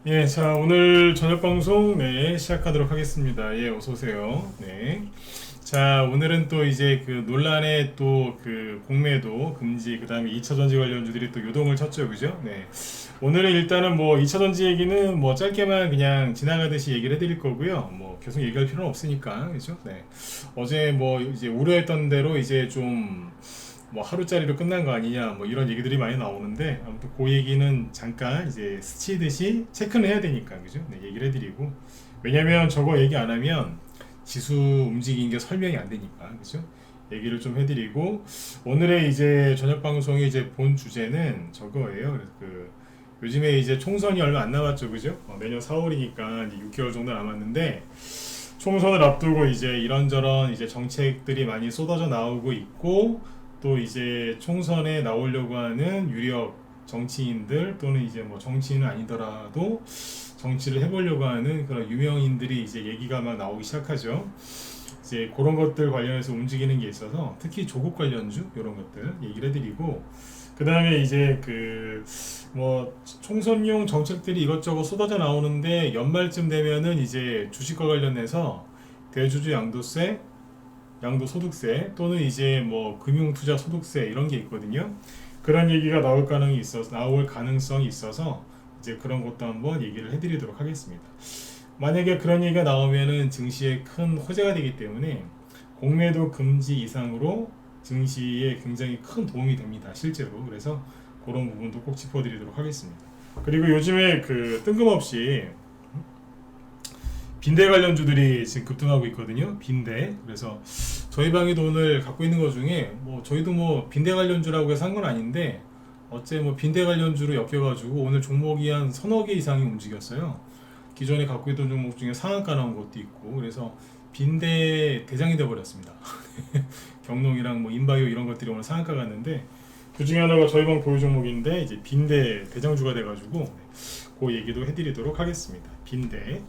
예, 자, 오늘 저녁 방송, 시작하도록 하겠습니다. 예, 어서오세요. 네. 자, 오늘은 또 이제 그 논란의 또 그 공매도 금지, 그 다음에 2차 전지 관련주들이 또 요동을 쳤죠. 그죠? 네. 오늘은 일단은 뭐 2차 전지 얘기는 뭐 짧게만 그냥 지나가듯이 얘기를 해드릴 거고요. 뭐 계속 얘기할 필요는 없으니까. 그죠? 네. 어제 뭐 이제 우려했던 대로 이제 좀 뭐 하루짜리로 끝난 거 아니냐 뭐 이런 얘기들이 많이 나오는데 아무튼 그 얘기는 잠깐 이제 스치듯이 체크는 해야 되니까 그죠? 네, 얘기를 해드리고 왜냐면 저거 얘기 안 하면 지수 움직인 게 설명이 안 되니까 그죠? 얘기를 좀 해드리고 오늘의 이제 저녁 방송의 이제 본 주제는 저거예요. 그래서 그 요즘에 이제 총선이 얼마 안 남았죠, 그죠? 내년 4월이니까 이제 6개월 정도 남았는데 총선을 앞두고 이제 이런저런 이제 정책들이 많이 쏟아져 나오고 있고 또 이제 총선에 나오려고 하는 유력 정치인들 또는 이제 뭐 정치인은 아니더라도 정치를 해보려고 하는 그런 유명인들이 이제 얘기가 막 나오기 시작하죠. 이제 그런 것들 관련해서 움직이는 게 있어서 특히 조국 관련주 이런 것들 얘기를 해드리고 그 다음에 이제 그 뭐 총선용 정책들이 이것저것 쏟아져 나오는데 연말쯤 되면은 이제 주식과 관련해서 대주주 양도세 양도소득세 또는 이제 뭐 금융투자 소득세 이런 게 있거든요. 그런 얘기가 나올 가능성이 있어서 이제 그런 것도 한번 얘기를 해드리도록 하겠습니다. 만약에 그런 얘기가 나오면은 증시에 큰 호재가 되기 때문에 공매도 금지 이상으로 증시에 굉장히 큰 도움이 됩니다. 실제로. 그래서 그런 부분도 꼭 짚어드리도록 하겠습니다. 그리고 요즘에 그 뜬금없이 빈대 관련주들이 지금 급등하고 있거든요. 빈대. 그래서 저희 방에도 오늘 갖고 있는 것 중에 뭐 저희도 뭐 빈대 관련주라고 해서 한 건 아닌데 어째 뭐 빈대 관련주로 엮여가지고 오늘 종목이 한 서너 개 이상이 움직였어요. 기존에 갖고 있던 종목 중에 상한가 나온 것도 있고 그래서 빈대 대장이 돼버렸습니다. 경농이랑 뭐 인바이오 이런 것들이 오늘 상한가 갔는데 그 중에 하나가 저희 방 보유 종목인데 이제 빈대 대장주가 돼가지고 그 얘기도 해드리도록 하겠습니다. 빈대.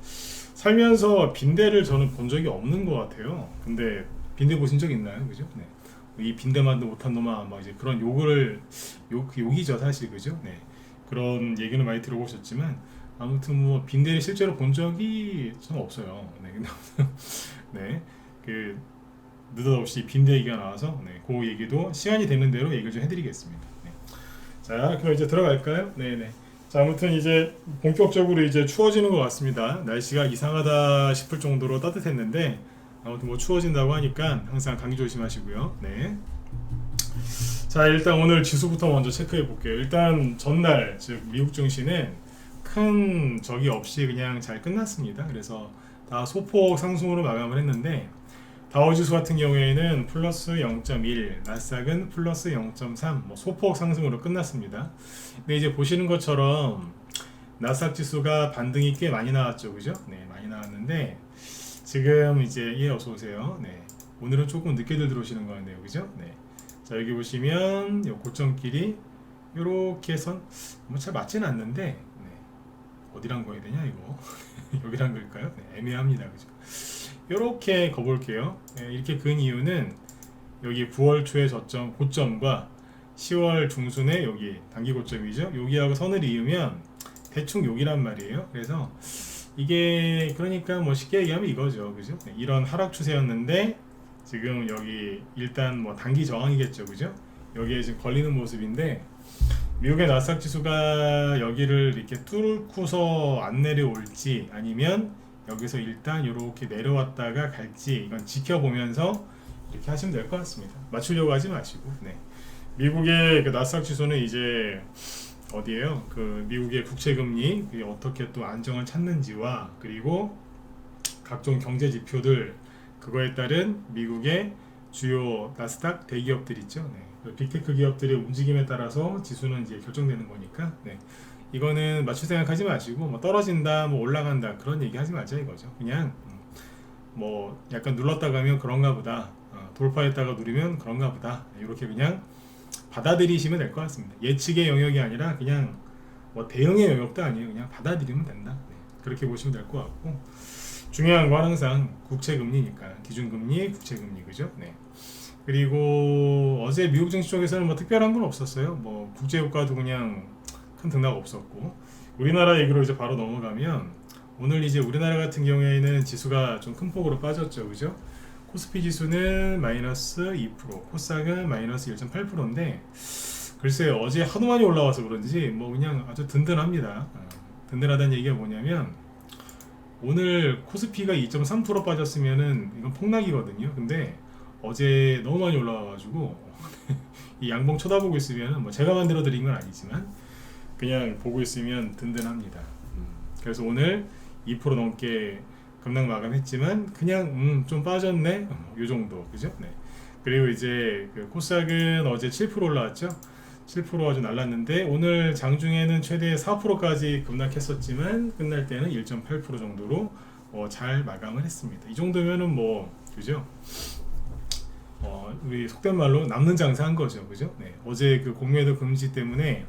살면서 빈대를 저는 본 적이 없는 것 같아요. 근데 빈대 보신 적 있나요? 그죠? 네. 이 빈대만도 못한 놈아 막 이제 그런 욕이죠 사실 그죠? 네. 그런 얘기는 많이 들어보셨지만 아무튼 뭐 빈대를 실제로 본 적이 저는 없어요. 네. 근데 네. 그 느닷없이 빈대 얘기가 나와서 그 얘기도 시간이 되는 대로 얘기를 좀 해드리겠습니다. 네. 자, 그럼 이제 들어갈까요? 네네. 자, 아무튼 이제 본격적으로 이제 추워지는 것 같습니다. 날씨가 이상하다 싶을 정도로 따뜻했는데 아무튼 뭐 추워진다고 하니까 항상 감기 조심하시고요. 네. 자, 일단 오늘 지수부터 먼저 체크해 볼게요. 일단 전날 즉 미국 증시는 큰 적이 없이 그냥 잘 끝났습니다. 그래서 다 소폭 상승으로 마감을 했는데 다우지수 같은 경우에는 플러스 0.1, 나스닥은 플러스 0.3, 뭐 소폭 상승으로 끝났습니다. 근데 이제 보시는 것처럼 나스닥 지수가 반등이 꽤 많이 나왔죠, 그죠? 네, 많이 나왔는데 지금 이제 어서 오세요. 네, 오늘은 조금 늦게들 들어오시는 것 같네요, 그죠? 네, 자 여기 보시면 요 고점끼리 요렇게 뭐잘 맞지는 않는데 네, 어디랑 그어야 되냐 이거 여기랑 그을까요? 네, 애매합니다, 그죠? 이렇게 거볼게요. 네, 이렇게 그은 이유는 여기 9월 초의 저점 고점과 10월 중순에 여기 단기 고점이죠. 여기하고 선을 이으면 대충 여기란 말이에요. 그래서 이게 그러니까 뭐 쉽게 얘기하면 이거죠, 그죠? 네, 이런 하락 추세였는데 지금 여기 일단 뭐 단기 저항이겠죠, 그죠? 여기에 지금 걸리는 모습인데 미국의 나스닥 지수가 여기를 이렇게 뚫고서 안 내려올지 아니면 여기서 일단 이렇게 내려왔다가 갈지 이건 지켜보면서 이렇게 하시면 될 것 같습니다. 맞추려고 하지 마시고. 네. 미국의 그 나스닥 지수는 이제 어디에요? 그 미국의 국채 금리 어떻게 또 안정을 찾는지와 그리고 각종 경제 지표들 그거에 따른 미국의 주요 나스닥 대기업들 있죠. 네. 그 빅테크 기업들의 움직임에 따라서 지수는 이제 결정되는 거니까. 네. 이거는 맞출 생각하지 마시고 뭐 떨어진다 뭐 올라간다 그런 얘기 하지 말자 이거죠. 그냥 뭐 약간 눌렀다 가면 그런가 보다 돌파했다가 누리면 그런가 보다 이렇게 그냥 받아들이시면 될 것 같습니다. 예측의 영역이 아니라 그냥 뭐 대응의 영역도 아니에요. 그냥 받아들이면 된다. 네. 그렇게 보시면 될 것 같고 중요한 건 항상 국채금리니까 기준금리 국채금리 그죠? 네. 그리고 어제 미국 증시 쪽에서는 뭐 특별한 건 없었어요. 뭐 국제유가도 그냥 큰 등락 없었고 우리나라 얘기로 이제 바로 넘어가면 오늘 이제 우리나라 같은 경우에는 지수가 좀 큰 폭으로 빠졌죠, 그죠? 코스피 지수는 마이너스 2%, 코스닥은 마이너스 1.8%인데 글쎄요, 어제 하도 많이 올라와서 그런지 뭐 그냥 아주 든든합니다. 든든하다는 얘기가 뭐냐면 오늘 코스피가 2.3% 빠졌으면은 이건 폭락이거든요. 근데 어제 너무 많이 올라와가지고 이 양봉 쳐다보고 있으면은 뭐 제가 만들어 드린 건 아니지만 그냥 보고 있으면 든든합니다. 그래서 오늘 2% 넘게 급락 마감했지만 그냥 좀 빠졌네 요 정도, 그죠? 네. 그리고 이제 그 코스닥은 어제 7% 올라왔죠. 7% 아주 날랐는데 오늘 장중에는 최대 4%까지 급락했었지만 끝날 때는 1.8% 정도로 잘 마감을 했습니다. 이 정도면은 뭐 그죠? 우리 속된 말로 남는 장사한 거죠, 그죠? 네. 어제 그 공매도 금지 때문에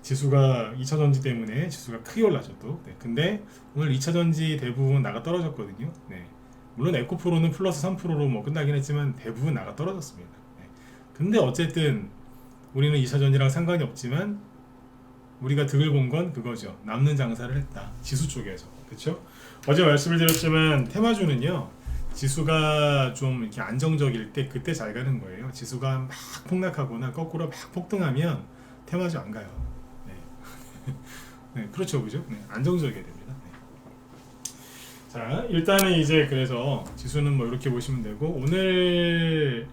지수가 2차전지 때문에 지수가 크게 올라졌도. 네. 근데 오늘 2차전지 대부분 나가 떨어졌거든요. 네. 물론 에코프로는 플러스 3%로 뭐 끝나긴 했지만 대부분 나가 떨어졌습니다. 네. 근데 어쨌든 우리는 2차전지랑 상관이 없지만 우리가 득을 본 건 그거죠. 남는 장사를 했다. 지수 쪽에서. 그렇죠? 어제 말씀을 드렸지만 테마주는요. 지수가 좀 이렇게 안정적일 때 그때 잘 가는 거예요. 지수가 막 폭락하거나 거꾸로 막 폭등하면 테마주 안 가요. 네, 네 그렇죠, 그죠? 네, 안정적이어야 됩니다. 네. 자, 일단은 이제 그래서 지수는 뭐 이렇게 보시면 되고 오늘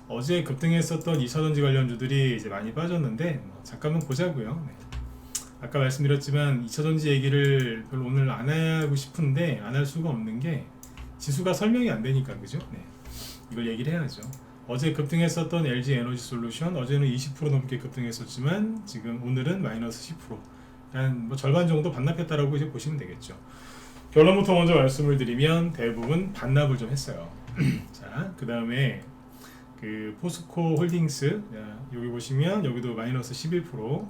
어제 급등했었던 2차전지 관련주들이 이제 많이 빠졌는데 뭐 잠깐만 보자고요. 네. 아까 말씀드렸지만 2차전지 얘기를 별로 오늘 안 하고 싶은데 안 할 수가 없는 게 지수가 설명이 안 되니까, 그죠? 네. 이걸 얘기를 해야죠. 어제 급등했었던 LG 에너지 솔루션 어제는 20% 넘게 급등했었지만 지금 오늘은 마이너스 10%, 한 뭐 절반 정도 반납했다라고 이제 보시면 되겠죠. 결론부터 먼저 말씀을 드리면 대부분 반납을 좀 했어요. 자, 그 다음에 그 포스코 홀딩스, 자, 여기 보시면 여기도 마이너스 11%,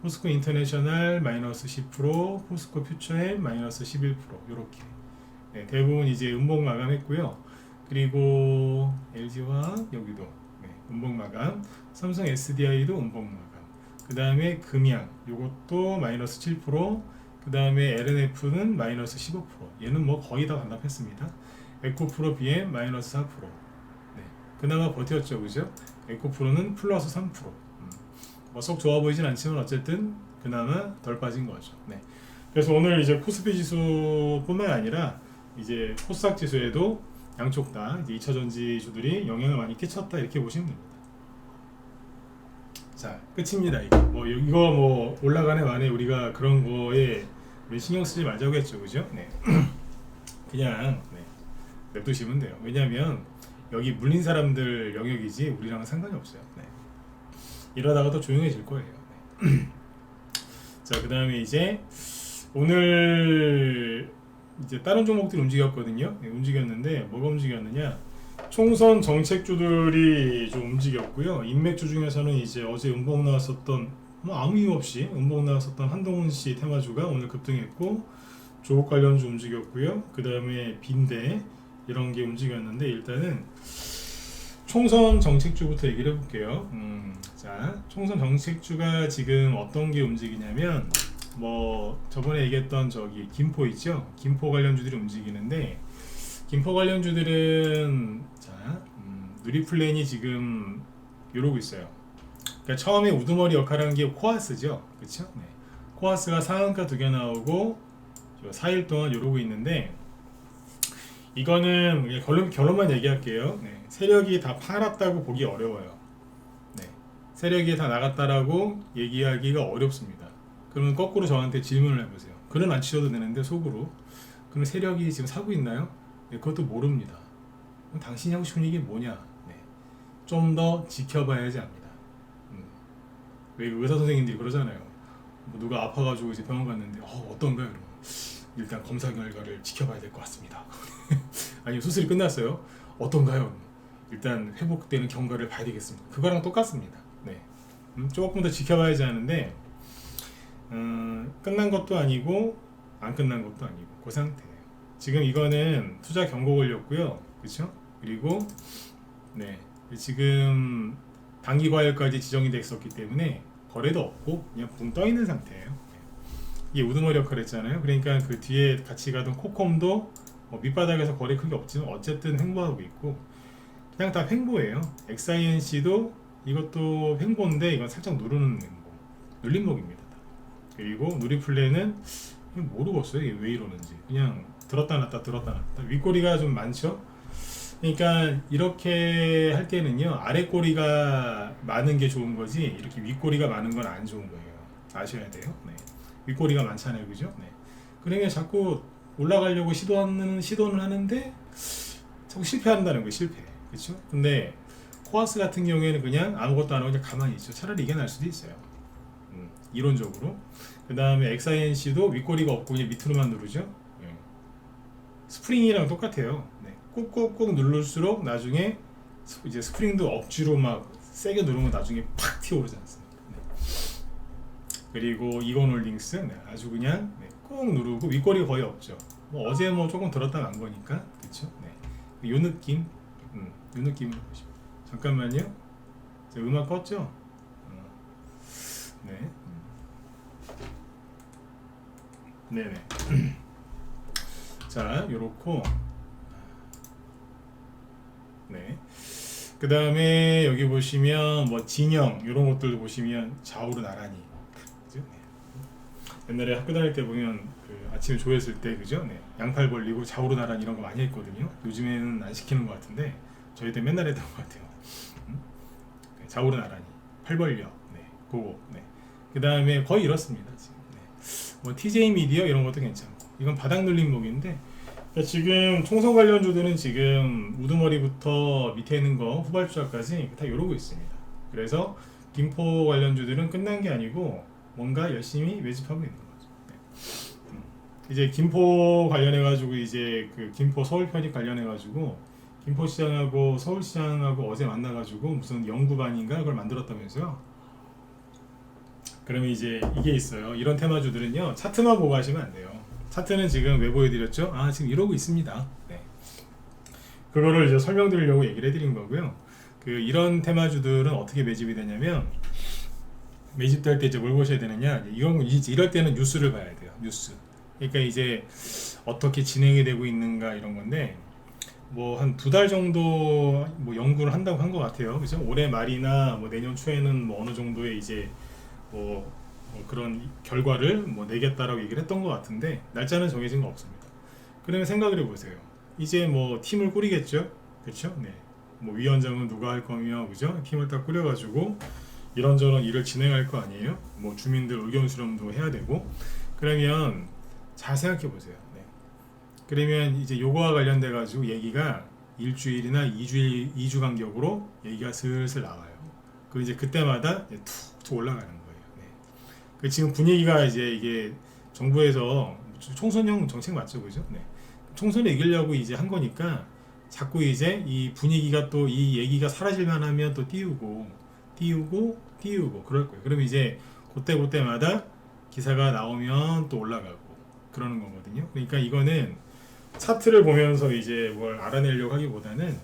포스코 인터내셔널 마이너스 10%, 포스코 퓨처엠 마이너스 11%, 이렇게 네, 대부분 이제 음봉 마감했고요. 그리고 LG화학 여기도 네, 음봉 마감, 삼성 SDI도 음봉 마감. 그 다음에 금양 요것도 마이너스 7%, 그 다음에 LNF는 마이너스 15%. 얘는 뭐 거의 다 반납했습니다. 에코프로 BM 마이너스 4%. 네, 그나마 버텼죠, 그죠? 에코프로는 플러스 3%. 썩 좋아 보이진 않지만 어쨌든 그나마 덜 빠진 거죠. 네. 그래서 오늘 이제 코스피 지수뿐만 아니라 이제 코스닥 지수에도 양쪽 다 이제 2차전지 주들이 영향을 많이 끼쳤다 이렇게 보시면 됩니다. 자, 끝입니다. 이거 뭐 올라가네 마네 우리가 그런 거에 우리 신경 쓰지 말자고 했죠, 그죠? 네. 그냥 네. 냅두시면 돼요. 왜냐하면 여기 물린 사람들 영역이지 우리랑은 상관이 없어요. 네. 이러다가 또 조용해질 거예요. 네. 자, 그 다음에 이제 오늘 이제 다른 종목들이 움직였거든요. 네, 움직였는데 뭐가 움직였느냐? 총선 정책주들이 좀 움직였고요. 인맥주 중에서는 이제 어제 음봉 나왔었던 뭐 아무 이유 없이 음봉 나왔었던 한동훈 씨 테마주가 오늘 급등했고 조국 관련주 움직였고요. 그 다음에 빈대 이런 게 움직였는데 일단은 총선 정책주부터 얘기를 해볼게요. 자, 총선 정책주가 지금 어떤 게 움직이냐면 뭐 저번에 얘기했던 저기 김포 있죠? 김포 관련주들이 움직이는데 김포 관련주들은 자 누리플랜이 지금 이러고 있어요. 그러니까 처음에 우두머리 역할을 한 게 코아스죠, 그렇죠? 네. 코아스가 상한가 2개 나오고 4일 동안 이러고 있는데 이거는 결론만 얘기할게요. 네. 세력이 다 팔았다고 보기 어려워요. 네. 세력이 다 나갔다라고 얘기하기가 어렵습니다. 그러면 거꾸로 저한테 질문을 해보세요. 글은 안 치셔도 되는데 속으로 그럼 세력이 지금 사고 있나요? 네, 그것도 모릅니다. 그럼 당신이 하고 싶은 얘기 뭐냐? 네. 좀 더 지켜봐야지 합니다. 왜 의사 선생님들이 그러잖아요. 뭐 누가 아파가지고 이제 병원 갔는데 어떤가요? 이러면 일단 검사 결과를 지켜봐야 될 것 같습니다. 아니면 수술이 끝났어요. 어떤가요? 일단 회복되는 경과를 봐야 되겠습니다. 그거랑 똑같습니다. 네. 조금 더 지켜봐야지 하는데 끝난 것도 아니고 안 끝난 것도 아니고 그 상태예요. 지금 이거는 투자 경고 걸렸고요, 그렇죠? 그리고 네 지금 단기 과열까지 지정이 됐었기 때문에 거래도 없고 그냥 붕 떠 있는 상태예요. 네. 이게 우두머리 역할을 했잖아요. 그러니까 그 뒤에 같이 가던 코콤도 밑바닥에서 거리 크게 없지만 어쨌든 횡보하고 있고, 그냥 다 횡보예요. XINC도 이것도 횡보인데 이건 살짝 누르는 횡보, 눌림목입니다. 그리고 누리플레는 모르겠어요 이게 왜 이러는지. 그냥 들었다 놨다 들었다 놨다. 윗꼬리가 좀 많죠. 그러니까 이렇게 할 때는요, 아랫꼬리가 많은 게 좋은 거지 이렇게 윗꼬리가 많은 건 안 좋은 거예요. 아셔야 돼요. 네. 윗꼬리가 많잖아요, 그죠? 네. 그러니까 자꾸 올라가려고 시도는 하는데 자꾸 실패한다는 거예요. 실패. 그렇죠? 근데 코아스 같은 경우에는 그냥 아무것도 안 하고 그냥 가만히 있죠. 차라리 이게 날 수도 있어요. 이론적으로. 그 다음에 XINC도 윗꼬리가 없고 그냥 밑으로만 누르죠. 네. 스프링이랑 똑같아요. 네. 꾹꾹꾹 누를수록 나중에 이제 스프링도 억지로 막 세게 누르면 나중에 팍 튀어오르지 않습니까? 네. 그리고 이건홀딩스, 네. 아주 그냥 네. 꾹 누르고 윗꼬리가 거의 없죠. 뭐 어제 뭐 조금 들었다 간 거니까, 그렇죠? 네. 요 느낌, 요 느낌으로 보시면. 잠깐만요. 제가 음악 껐죠? 네. 네네. 자, 요렇고. 네. 그 다음에 여기 보시면 뭐 진영 이런 것들도 보시면 좌우로 나란히, 그죠? 네. 옛날에 학교 다닐 때 보면 그 아침에 조회했을 때, 그죠? 네. 양팔 벌리고 좌우로 나란히 이런 거 많이 했거든요. 요즘에는 안 시키는 것 같은데 저희 때 맨날 했던 것 같아요. 좌우로 나란히 팔 벌려. 네. 그거. 네. 그 다음에 거의 이렇습니다. 지금. 네. 뭐 TJ 미디어 이런 것도 괜찮고, 이건 바닥 눌림목인데, 그러니까 지금 총선 관련주들은 지금 우두머리부터 밑에 있는 거 후발주자까지 다 이러고 있습니다. 그래서 김포 관련주들은 끝난 게 아니고 뭔가 열심히 매집하고 있는 거죠. 네. 이제 김포 관련해 가지고 이제 그 김포 서울 편입 관련해 가지고 김포시장하고 서울시장하고 어제 만나 가지고 무슨 연구반인가 그걸 만들었다면서요. 그러면 이제 이게 있어요. 이런 테마주들은요, 차트만 보고 하시면 안 돼요. 차트는 지금 왜 보여드렸죠? 아, 지금 이러고 있습니다. 네. 그거를 이제 설명드리려고 얘기를 해드린 거고요. 그 이런 테마주들은 어떻게 매집이 되냐면, 매집될 때 이제 뭘 보셔야 되느냐? 이럴 때는 뉴스를 봐야 돼요. 뉴스. 그러니까 이제 어떻게 진행이 되고 있는가 이런 건데, 뭐 한 2달 정도 뭐 연구를 한다고 한 것 같아요. 그죠? 올해 말이나 뭐 내년 초에는 뭐 어느 정도의 이제 뭐 그런 결과를 뭐 내겠다라고 얘기를 했던 것 같은데, 날짜는 정해진 거 없습니다. 그러면 생각을 해보세요. 이제 뭐 팀을 꾸리겠죠, 그렇죠? 네. 뭐 위원장은 누가 할 거며, 그죠? 팀을 딱 꾸려가지고 이런저런 일을 진행할 거 아니에요? 뭐 주민들 의견 수렴도 해야 되고. 그러면 잘 생각해 보세요. 네. 그러면 이제 요거와 관련돼 가지고 얘기가 일주일이나 2주 간격으로 얘기가 슬슬 나와요. 그 이제 그때마다 툭툭 올라가는 거예요. 그 지금 분위기가 이제 이게 정부에서 총선용 정책 맞죠, 그죠? 네. 총선에 이기려고 이제 한 거니까 자꾸 이제 이 분위기가 또 이 얘기가 사라질만 하면 또 띄우고 그럴 거예요. 그럼 이제 그때마다 기사가 나오면 또 올라가고 그러는 거거든요. 그러니까 이거는 차트를 보면서 이제 뭘 알아내려고 하기보다는,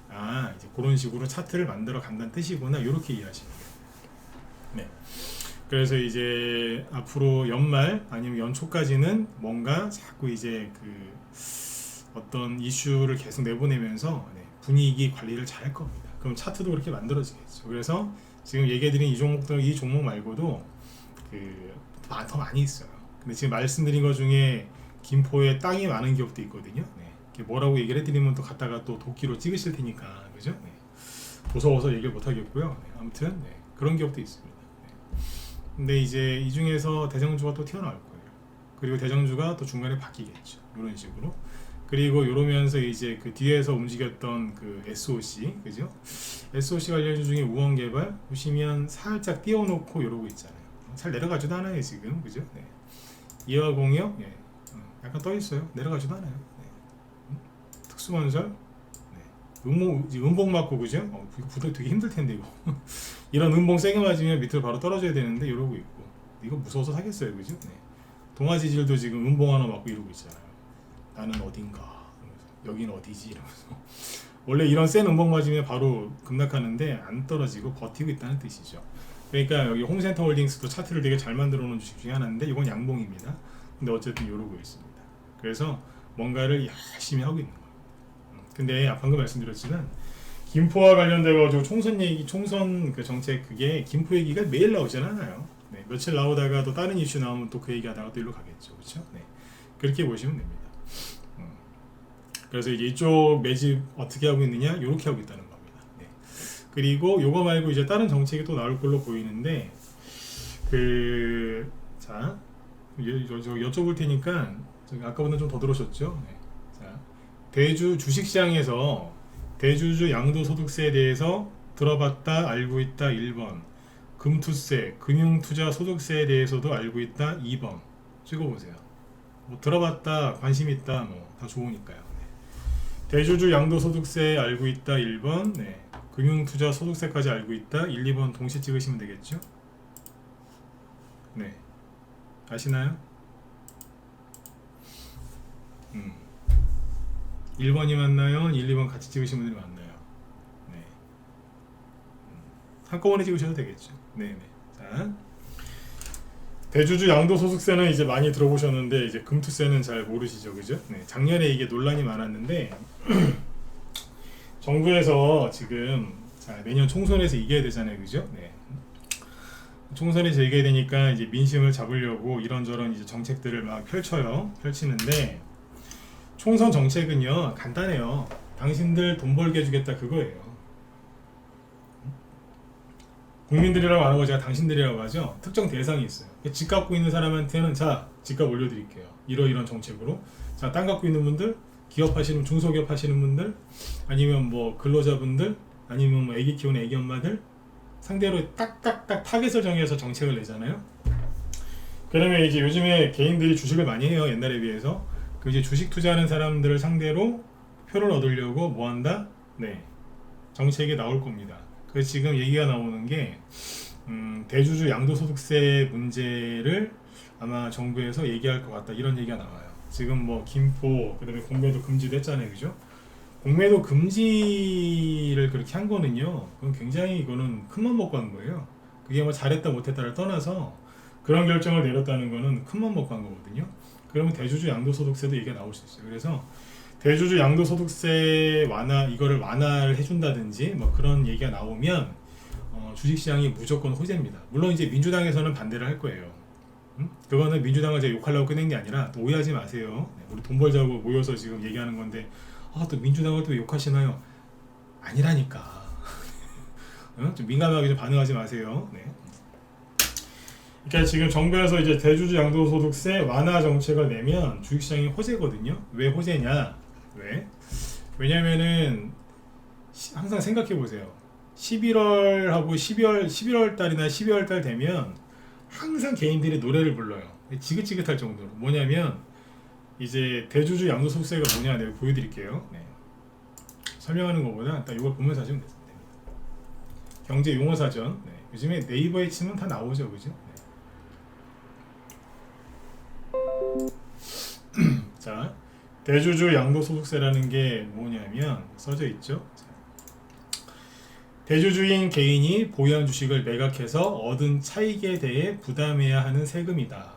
아, 이제 그런 식으로 차트를 만들어 간다는 뜻이구나, 이렇게 이해하시면 돼요. 네. 그래서 이제 앞으로 연말 아니면 연초까지는 뭔가 자꾸 이제 그 어떤 이슈를 계속 내보내면서 분위기 관리를 잘 할 겁니다. 그럼 차트도 그렇게 만들어지겠죠. 그래서 지금 얘기해드린 이 종목 말고도 더 많이 있어요. 근데 지금 말씀드린 것 중에 김포에 땅이 많은 기업도 있거든요. 네. 뭐라고 얘기를 해드리면 또 갖다가 또 도끼로 찍으실 테니까, 그죠? 네. 무서워서 얘기를 못 하겠고요. 네. 아무튼 네. 그런 기업도 있습니다. 근데 이제 이 중에서 대장주가 또 튀어나올 거예요. 그리고 대장주가 또 중간에 바뀌겠죠. 이런 식으로. 그리고 이러면서 이제 그 뒤에서 움직였던 그 SOC, 그죠? SOC 관련주 중에 우원개발 보시면 살짝 띄워놓고 이러고 있잖아요. 잘 내려가지도 않아요 지금, 그죠? 네. 이화공역, 예. 약간 떠 있어요. 내려가지도 않아요. 네. 특수건설, 음봉 맞고, 그죠? 이거 부도 되게 힘들 텐데 이거. 이런 음봉 세게 맞으면 밑으로 바로 떨어져야 되는데 이러고 있고, 이거 무서워서 사겠어요, 그죠? 네. 동아지질도 지금 음봉 하나 맞고 이러고 있잖아요. 나는 어딘가, 여긴 어디지 이러면서. 원래 이런 센 음봉 맞으면 바로 급락하는데 안 떨어지고 버티고 있다는 뜻이죠. 그러니까 여기 홈센터 홀딩스도 차트를 되게 잘 만들어 놓은 주식 중에 하나인데 이건 양봉입니다. 근데 어쨌든 이러고 있습니다. 그래서 뭔가를 열심히 하고 있는 거예요. 근데 방금 말씀드렸지만 김포와 관련돼 가지고 총선 그 정책 그게 김포 얘기가 매일 나오진 않아요. 네, 며칠 나오다가 또 다른 이슈 나오면 또 그 얘기하다가 또 일로 가겠죠, 그렇죠? 네, 그렇게 보시면 됩니다. 그래서 이제 이쪽 매집 어떻게 하고 있느냐, 이렇게 하고 있다는 겁니다. 네. 그리고 요거 말고 이제 다른 정책이 또 나올 걸로 보이는데 자 여쭤볼 테니까 아까보다 좀 더 들으셨죠? 네. 자, 대주 주식시장에서 대주주 양도소득세에 대해서 들어봤다, 알고 있다 1번, 금투세, 금융투자소득세에 대해서도 알고 있다 2번 찍어보세요. 뭐 들어봤다, 관심 있다, 뭐 다 좋으니까요. 네. 대주주 양도소득세 알고 있다 1번, 네. 금융투자소득세까지 알고 있다 1, 2번 동시에 찍으시면 되겠죠? 네. 아시나요? 1번이 맞나요? 1, 2번 같이 찍으신 분들이 맞나요? 네. 한꺼번에 찍으셔도 되겠죠. 네네. 자, 대주주 양도소득세는 이제 많이 들어보셨는데 이제 금투세는 잘 모르시죠, 그죠? 네. 작년에 이게 논란이 많았는데 정부에서 지금 내년 총선에서 이겨야 되잖아요, 그죠? 네. 총선에서 이겨야 되니까 이제 민심을 잡으려고 이런저런 이제 정책들을 막 펼치는데. 총선 정책은요 간단해요. 당신들 돈 벌게 해주겠다 그거예요. 국민들이라고 안 하고 제가 당신들이라고 하죠. 특정 대상이 있어요. 집 갖고 있는 사람한테는 자 집값 올려드릴게요. 이런 정책으로. 자, 땅 갖고 있는 분들, 기업 하시는 중소기업 하시는 분들, 아니면 뭐 근로자분들, 아니면 뭐 애기 키우는 애기 엄마들 상대로 딱딱딱 타겟을 정해서 정책을 내잖아요. 그러면 이제 요즘에 개인들이 주식을 많이 해요. 옛날에 비해서. 그 이제 주식 투자하는 사람들을 상대로 표를 얻으려고 뭐 한다? 네, 정책이 나올 겁니다. 그래서 지금 얘기가 나오는 게 대주주 양도소득세 문제를 아마 정부에서 얘기할 것 같다 이런 얘기가 나와요. 지금 뭐 김포 그다음에 공매도 금지도 했잖아요, 그죠? 공매도 금지를 그렇게 한 거는요, 그건 굉장히 이거는 큰맘 먹고 한 거예요. 그게 뭐 잘했다 못했다를 떠나서 그런 결정을 내렸다는 거는 큰맘 먹고 한 거거든요. 그러면 대주주 양도소득세도 얘기가 나올 수 있어요. 그래서 대주주 양도소득세 이거를 완화를 해준다든지 뭐 그런 얘기가 나오면 주식시장이 무조건 호재입니다. 물론 이제 민주당에서는 반대를 할 거예요. 그거는 민주당을 제가 욕하려고 꺼낸 게 아니라 또 오해하지 마세요. 네, 우리 돈 벌자고 모여서 지금 얘기하는 건데 또 민주당을 또 욕하시나요? 아니라니까. 좀 민감하게 좀 반응하지 마세요. 네. 그러니까 지금 정부에서 이제 대주주 양도소득세 완화 정책을 내면 주식시장이 호재거든요. 왜 호재냐? 왜냐면은 항상 생각해 보세요. 11월하고 11월 달이나 12월 달 되면 항상 개인들이 노래를 불러요. 지긋지긋할 정도로. 뭐냐면 이제 대주주 양도소득세가 뭐냐 내가 보여드릴게요. 네. 설명하는 것보다 딱 이걸 보면서 하시면 됩니다. 경제 용어 사전. 네. 요즘에 네이버에 치면 다 나오죠, 그죠? 자, 대주주 양도소득세라는 게 뭐냐면 써져 있죠. 대주주인 개인이 보유한 주식을 매각해서 얻은 차익에 대해 부담해야 하는 세금이다.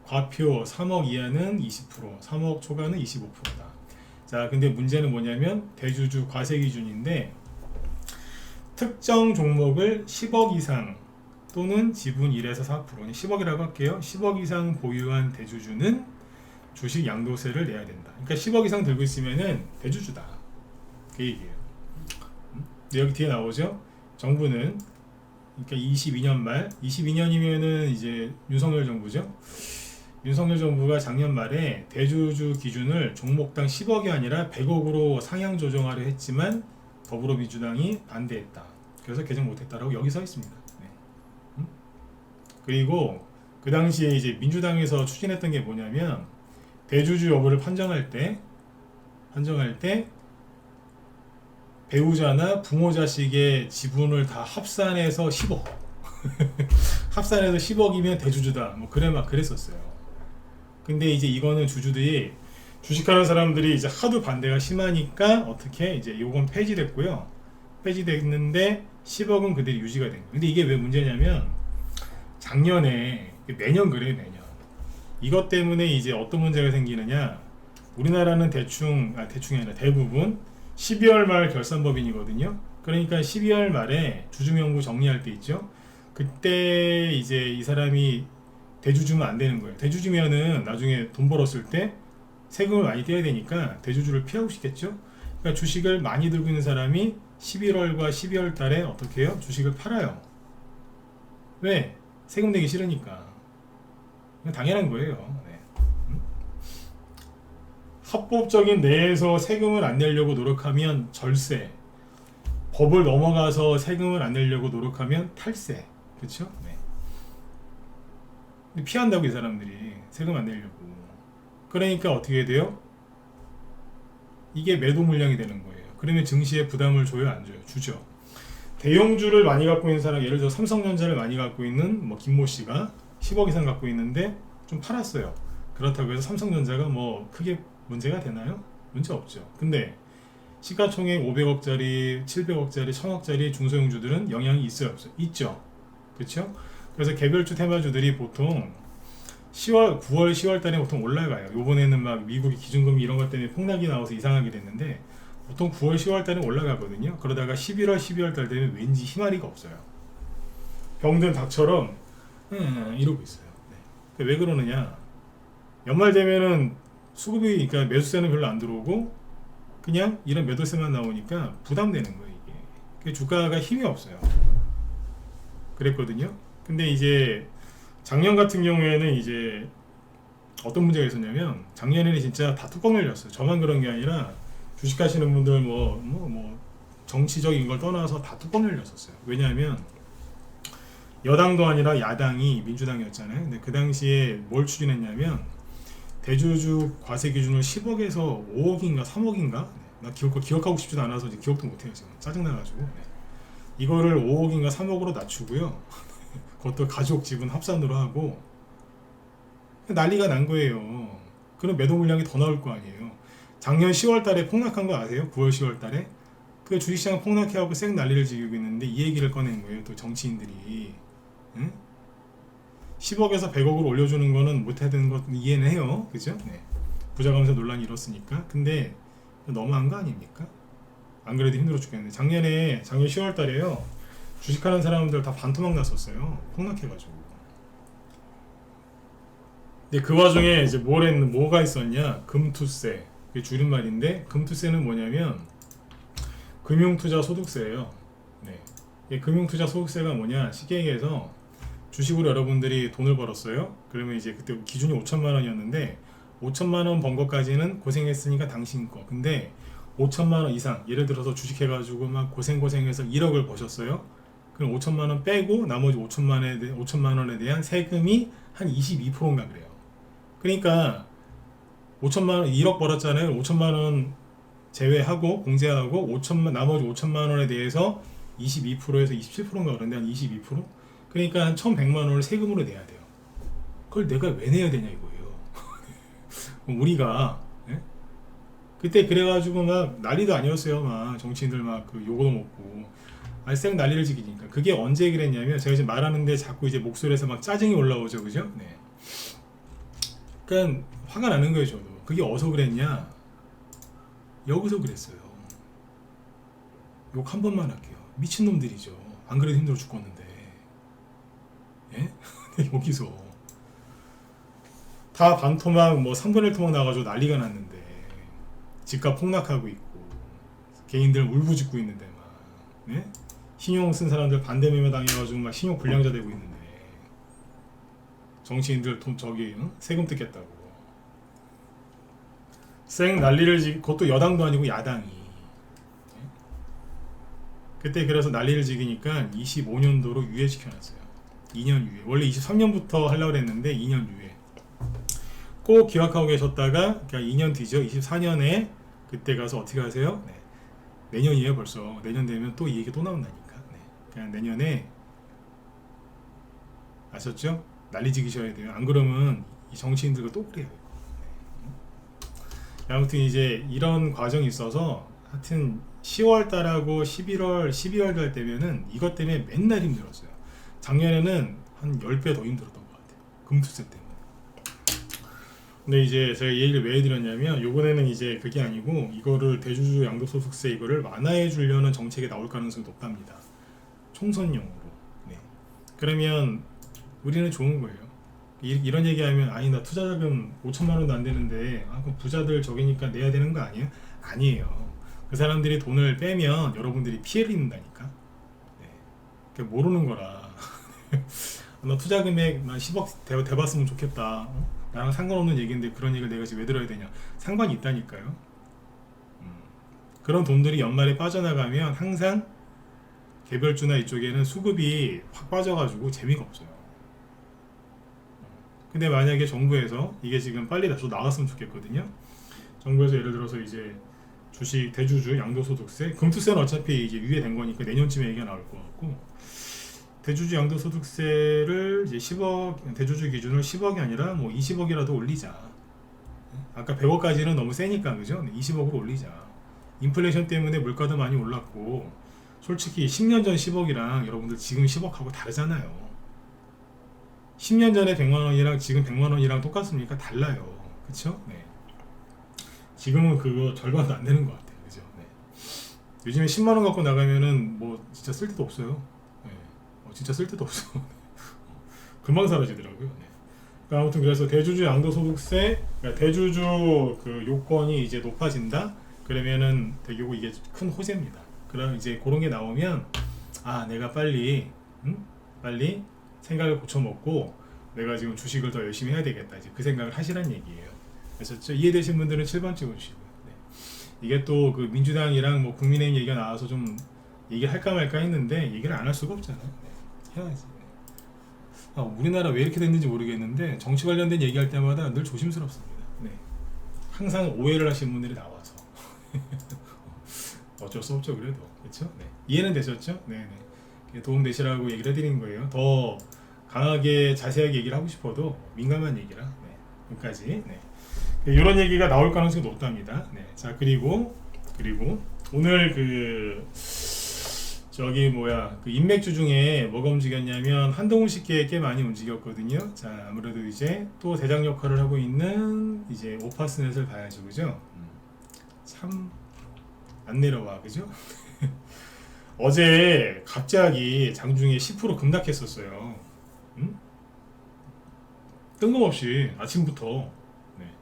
과표 3억 이하는 20%, 3억 초과는 25%다. 자, 근데 문제는 뭐냐면 대주주 과세 기준인데 특정 종목을 10억 이상 또는 지분 1에서 4%, 10억이라고 할게요. 10억 이상 보유한 대주주는 주식 양도세를 내야 된다. 그러니까 10억 이상 들고 있으면은 대주주다. 그 얘기예요. 여기 뒤에 나오죠. 정부는 그러니까 22년 말, 22년이면은 이제 윤석열 정부죠. 윤석열 정부가 작년 말에 대주주 기준을 종목당 10억이 아니라 100억으로 상향 조정하려 했지만 더불어민주당이 반대했다. 그래서 개정 못했다라고 여기 서 있습니다. 네. 그리고 그 당시에 이제 민주당에서 추진했던 게 뭐냐면 대주주 여부를 판정할 때 배우자나 부모 자식의 지분을 다 합산해서 10억 합산해서 10억이면 대주주다 뭐 그랬었어요. 근데 이제 이거는 주주들이 주식하는 사람들이 이제 하도 반대가 심하니까 어떻게 이제 요건 폐지됐고요. 폐지됐는데 10억은 그대로 유지가 된 거예요. 근데 이게 왜 문제냐면 작년에 매년 그래요, 매년. 이것 때문에 이제 어떤 문제가 생기느냐, 우리나라는 대충이 아니라 대부분 12월 말 결산법인이거든요. 그러니까 12월 말에 주주명부 정리할 때 있죠. 그때 이제 이 사람이 대주주면 안 되는 거예요. 대주주면은 나중에 돈 벌었을 때 세금을 많이 떼야 되니까 대주주를 피하고 싶겠죠. 그러니까 주식을 많이 들고 있는 사람이 11월과 12월 달에 어떻게 해요? 주식을 팔아요. 왜? 세금 내기 싫으니까. 당연한 거예요. 네. 합법적인 내에서 세금을 안 내려고 노력하면 절세, 법을 넘어가서 세금을 안 내려고 노력하면 탈세. 그렇죠? 네. 근데 피한다고 이 사람들이 세금 안 내려고. 그러니까 어떻게 돼요? 이게 매도 물량이 되는 거예요. 그러면 증시에 부담을 줘요, 안 줘요? 주죠. 대형주를 많이 갖고 있는 사람, 예를 들어 삼성전자를 많이 갖고 있는 뭐 김모 씨가 10억 이상 갖고 있는데 좀 팔았어요. 그렇다고 해서 삼성전자가 뭐 크게 문제가 되나요? 문제 없죠. 근데 시가총액 500억짜리, 700억짜리, 1000억짜리 중소형주들은 영향이 있어요, 없어요? 있죠. 그렇죠? 그래서 개별주 테마주들이 보통 9월, 10월 달에 보통 올라가요. 요번에는 막 미국의 기준금리 이런 것 때문에 폭락이 나와서 이상하게 됐는데 보통 9월, 10월 달에 올라가거든요. 그러다가 11월, 12월 달 되면 왠지 희마리가 없어요. 병든 닭처럼 이러고 있어요. 네. 왜 그러느냐? 연말 되면은 수급이, 그러니까 매수세는 별로 안 들어오고 그냥 이런 매도세만 나오니까 부담되는 거예요, 이게. 주가가 힘이 없어요. 그랬거든요. 근데 이제 작년 같은 경우에는 이제 어떤 문제가 있었냐면 작년에는 진짜 다 뚜껑 열렸어요. 저만 그런 게 아니라 주식하시는 분들 뭐 정치적인 걸 떠나서 다 뚜껑 열렸었어요. 왜냐하면 여당도 아니라 야당이 민주당이었잖아요. 근데 그 당시에 뭘 추진했냐면 대주주 과세 기준을 10억에서 5억인가 3억인가? 나 기억하고 싶지도 않아서 이제 기억도 못해요, 지금. 짜증나가지고. 네. 이거를 5억인가 3억으로 낮추고요. 그것도 가족 지분 합산으로 하고 난리가 난 거예요. 그럼 매도 물량이 더 나올 거 아니에요. 작년 10월 달에 폭락한 거 아세요? 9월 10월 달에 그 주식시장 폭락해하고 쌩 난리를 지르고 있는데 이 얘기를 꺼낸 거예요. 또 정치인들이. 응? 10억에서 100억으로 올려주는 거는 못해야 되는 것 이해는 해요. 그죠? 네. 부자감사 논란이 일었으니까. 근데 너무한 거 아닙니까? 안 그래도 힘들어 죽겠는데 작년 10월 달에요. 주식하는 사람들 다 반토막 났었어요. 폭락해가지고. 근데 그 와중에 이제 뭐가 있었냐? 금투세. 그게 줄임말인데 금투세는 뭐냐면 금융투자 소득세예요. 네. 금융투자 소득세가 뭐냐? 쉽게 얘기해서 주식으로 여러분들이 돈을 벌었어요. 그러면 이제 그때 기준이 5천만 원이었는데 5천만 원 번 것까지는 고생했으니까 당신 거. 근데 5천만 원 이상, 예를 들어서 주식해가지고 막 고생해서 1억을 버셨어요. 그럼 5천만 원 빼고 나머지 5천만 원에 대한 세금이 한 22%인가 그래요. 그러니까 5천만 원, 1억 벌었잖아요. 5천만 원 제외하고 공제하고 나머지 5천만 원에 대해서 22%에서 27%인가 그런데 한 22%? 그러니까 한 1,100만 원을 세금으로 내야 돼요. 그걸 내가 왜 내야 되냐 이거예요. 우리가 그때 그래가지고 막 난리도 아니었어요. 막 정치인들 막 그 요거도 먹고 쌩 난리를 지기니까. 그게 언제 그랬냐면 제가 지금 말하는데 자꾸 이제 목소리에서 막 짜증이 올라오죠, 그죠? 네. 그러니까 화가 나는 거예요, 저도. 그게 어디서 그랬냐? 여기서 그랬어요. 욕 한 번만 할게요. 미친놈들이죠. 안 그래도 힘들어 죽겠는데. 예? 여기서 다 반토막 뭐 3분의 1 토막 나가지고 난리가 났는데 집값 폭락하고 있고 개인들 울부짖고 있는데 막 예? 신용 쓴 사람들 반대 매매 당해가지고 막 신용 불량자 되고 있는데 정치인들 돈 세금 뜯겠다고 쌩 난리를 그것도 여당도 아니고 야당이. 그때 그래서 난리를 지기니까 25년도로 유예시켜놨어요. 2년 유예. 원래 23년부터 하려고 했는데 2년 유예. 꼭 기억하고 계셨다가 그러니까 2년 뒤죠. 24년에 그때 가서 어떻게 하세요? 네. 내년이에요 벌써. 내년 되면 또 이 얘기 또 나온다니까. 네. 그냥 내년에 아셨죠? 난리 지기셔야 돼요. 안 그러면 이 정치인들과 또 그래요. 네. 아무튼 이제 이런 과정이 있어서 하여튼 10월 달하고 11월, 12월 달 때면은 이것 때문에 맨날 힘들었어요. 작년에는 한 10배 더 힘들었던 것 같아요. 금투세 때문에. 근데 이제 제가 이 얘기를 왜 해드렸냐면 요번에는 이제 그게 아니고 이거를 대주주 양도소득세 이거를 완화해 주려는 정책이 나올 가능성이 높답니다. 총선용으로. 네. 그러면 우리는 좋은 거예요. 이런 얘기하면 아니 나 투자자금 5천만 원도 안 되는데 그럼 부자들 저기니까 내야 되는 거 아니에요? 아니에요. 그 사람들이 돈을 빼면 여러분들이 피해를 입는다니까. 네. 그게 모르는 거라. 나 투자 금액 나 10억 대봤으면 좋겠다. 나랑 상관없는 얘기인데 그런 얘기를 내가 지금 왜 들어야 되냐? 상관이 있다니까요. 그런 돈들이 연말에 빠져나가면 항상 개별주나 이쪽에는 수급이 확 빠져가지고 재미가 없어요. 근데 만약에 정부에서 이게 지금 빨리 다시 나갔으면 좋겠거든요. 정부에서 예를 들어서 이제 주식 대주주 양도소득세, 금투세는 어차피 이제 유예된 거니까 내년쯤에 얘기가 나올 것 같고, 대주주 양도소득세를 이제 10억, 대주주 기준으로 10억이 아니라 뭐 20억이라도 올리자. 아까 100억까지는 너무 세니까 그죠? 20억으로 올리자. 인플레이션 때문에 물가도 많이 올랐고, 솔직히 10년 전 10억이랑 여러분들 지금 10억하고 다르잖아요. 10년 전에 100만 원이랑 지금 100만 원이랑 똑같습니까? 달라요. 그쵸? 네. 지금은 그거 절반도 안 되는 것 같아요. 그죠? 네. 요즘에 10만 원 갖고 나가면은 뭐 진짜 쓸 데도 없어요. 네. 진짜 쓸 데도 없어. 금방 사라지더라고요. 네. 그러니까 아무튼 그래서 대주주 양도소득세, 그러니까 대주주 그 요건이 이제 높아진다? 그러면은 되게 이게 큰 호재입니다. 그럼 이제 그런 게 나오면 내가 빨리 빨리 생각을 고쳐먹고 내가 지금 주식을 더 열심히 해야 되겠다. 이제 그 생각을 하시란 얘기예요. 그래서 이해되신 분들은 7번 찍어주시고요. 네. 이게 또 그 민주당이랑 뭐 국민의힘 얘기가 나와서 좀 얘기할까 말까 했는데 얘기를 안 할 수가 없잖아요. 네. 해야지. 우리나라 왜 이렇게 됐는지 모르겠는데 정치 관련된 얘기할 때마다 늘 조심스럽습니다. 네. 항상 오해를 하시는 분들이 나와서 어쩔 수 없죠. 그래도 그렇죠? 네. 이해는 되셨죠? 네네. 도움 되시라고 얘기를 해드리는 거예요. 더 강하게 자세하게 얘기를 하고 싶어도 민감한 얘기라. 네. 여기까지. 네. 이런 얘기가 나올 가능성이 높답니다. 네. 자 그리고 오늘 그 인맥주 중에 뭐가 움직였냐면 한동훈 씨께 꽤 많이 움직였거든요. 자 아무래도 이제 또 대장 역할을 하고 있는 이제 오파스넷을 봐야죠, 그죠? 참 안 내려와, 그죠? 어제 갑자기 장중에 10% 급락했었어요. 뜬금없이 아침부터. 네.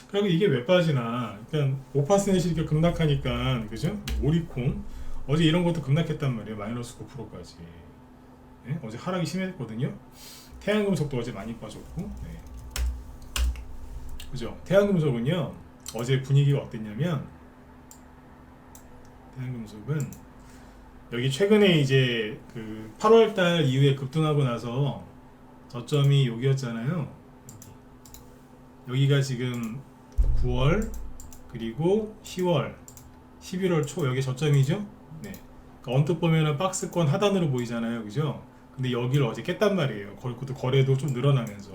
그리고 이게 왜 빠지나? 그러니까 오파스넷이 이렇게 급락하니까, 그죠? 오리콩 어제 이런 것도 급락했단 말이에요. 마이너스 9%까지. 네? 어제 하락이 심했거든요. 태양금속도 어제 많이 빠졌고, 네. 그죠? 태양금속은요 어제 분위기가 어땠냐면, 태양금속은 여기 최근에 이제 그 8월달 이후에 급등하고 나서 저점이 여기였잖아요. 여기가 지금 9월 그리고 10월 11월 초 여기 저점이죠. 네. 그러니까 언뜻 보면은 박스권 하단으로 보이잖아요, 그죠? 근데 여기를 어제 깼단 말이에요. 그것도 거래도 좀 늘어나면서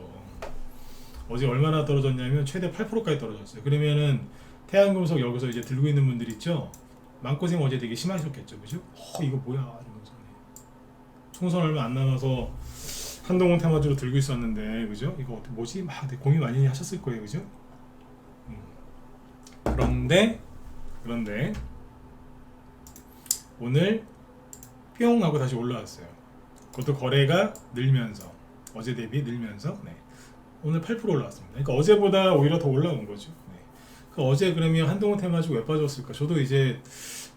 어제 얼마나 떨어졌냐면 최대 8%까지 떨어졌어요. 그러면은 태양금속 여기서 이제 들고 있는 분들 있죠. 마음고생 어제 되게 심하셨겠죠, 그죠? 이거 뭐야 이러면서 총선 얼마 안 남아서 한동훈 테마주로 들고 있었는데, 그죠? 이거 뭐지? 막 되게 고민 많이 하셨을 거예요, 그죠? 그런데 오늘 뿅 하고 다시 올라왔어요. 그것도 거래가 늘면서 어제 대비 늘면서 네. 오늘 8% 올라왔습니다. 그러니까 어제보다 오히려 더 올라온 거죠. 네. 어제 그러면 한동훈 테마주가 왜 빠졌을까? 저도 이제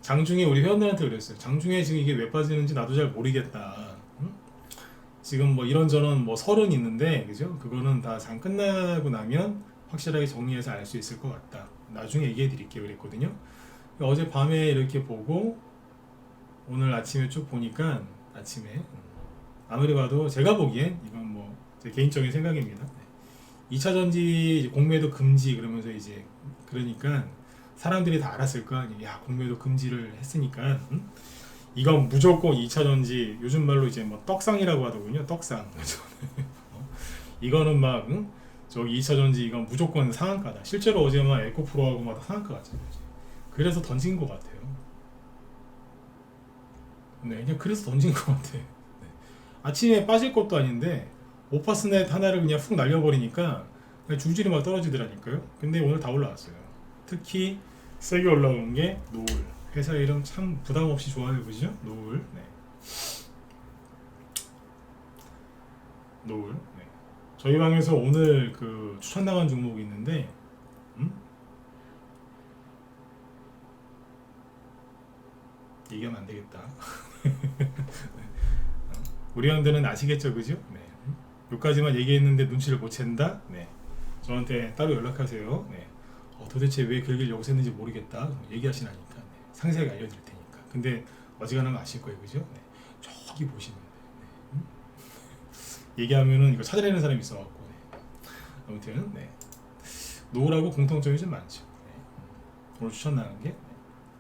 장중에 우리 회원들한테 그랬어요. 장중에 지금 이게 왜 빠지는지 나도 잘 모르겠다. 지금 뭐 이런저런 뭐 설은 있는데, 그죠? 그거는 다 장 끝나고 나면 확실하게 정리해서 알 수 있을 것 같다. 나중에 얘기해 드릴게요. 그랬거든요. 어제 밤에 이렇게 보고 오늘 아침에 쭉 보니까 아침에 아무리 봐도 제가 보기엔 이건 뭐 제 개인적인 생각입니다. 2차 전지 공매도 금지 그러면서 이제 그러니까 사람들이 다 알았을 거 아니에요. 야, 공매도 금지를 했으니까 이건 무조건 2차 전지, 요즘 말로 이제 뭐 떡상이라고 하더군요. 떡상. 이거는 막 저기 2차 전지 이건 무조건 상한가다. 실제로 어제 막 에코프로하고 막 상한가 같잖아요. 그래서 던진 것 같아요. 네, 그냥 그래서 던진 것 같아. 네. 아침에 빠질 것도 아닌데 오파스넷 하나를 그냥 훅 날려버리니까 그냥 줄줄이 막 떨어지더라니까요. 근데 오늘 다 올라왔어요. 특히 세게 올라온 게 노을. 회사 이름 참 부담 없이 좋아요, 그죠? 노을. 네. 노을. 네. 저희 방에서 오늘 그 추천당한 종목이 있는데, 얘기하면 안 되겠다. 우리 형들은 아시겠죠, 그죠? 네. 여기까지만 얘기했는데 눈치를 못 챈다. 네. 저한테 따로 연락하세요. 네. 도대체 왜 그 얘기를 여기서 했는지 모르겠다. 얘기하시라니까. 네. 상세하게 알려드릴 테니까. 근데 어지간하면 아실 거예요, 그죠? 네. 저기 보시면 네. 얘기하면은 이거 찾아내는 사람이 있어갖고. 네. 아무튼 네. 노후라고 공통점이 좀 많죠. 네. 오늘 추천 나간 게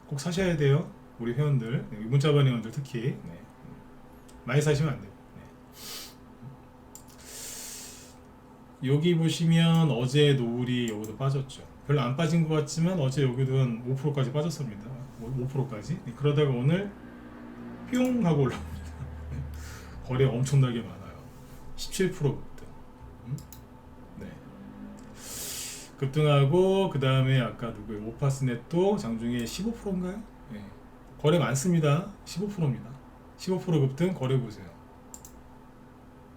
꼭 사셔야 돼요. 우리 회원들, 네. 문자반 회원들 특히 네. 많이 사시면 안 돼요. 네. 여기 보시면 어제 노을이 여기도 빠졌죠. 별로 안 빠진 것 같지만 어제 여기도 한 5%까지 빠졌습니다. 5%까지. 네. 그러다가 오늘 뿅 하고 올라옵니다. 거래 엄청나게 많아요. 17% 급등. 네. 급등하고 그 다음에 아까 누구의 오파스넷도 장중에 15%인가요? 네. 거래 많습니다. 15%입니다. 15% 급등 거래 보세요.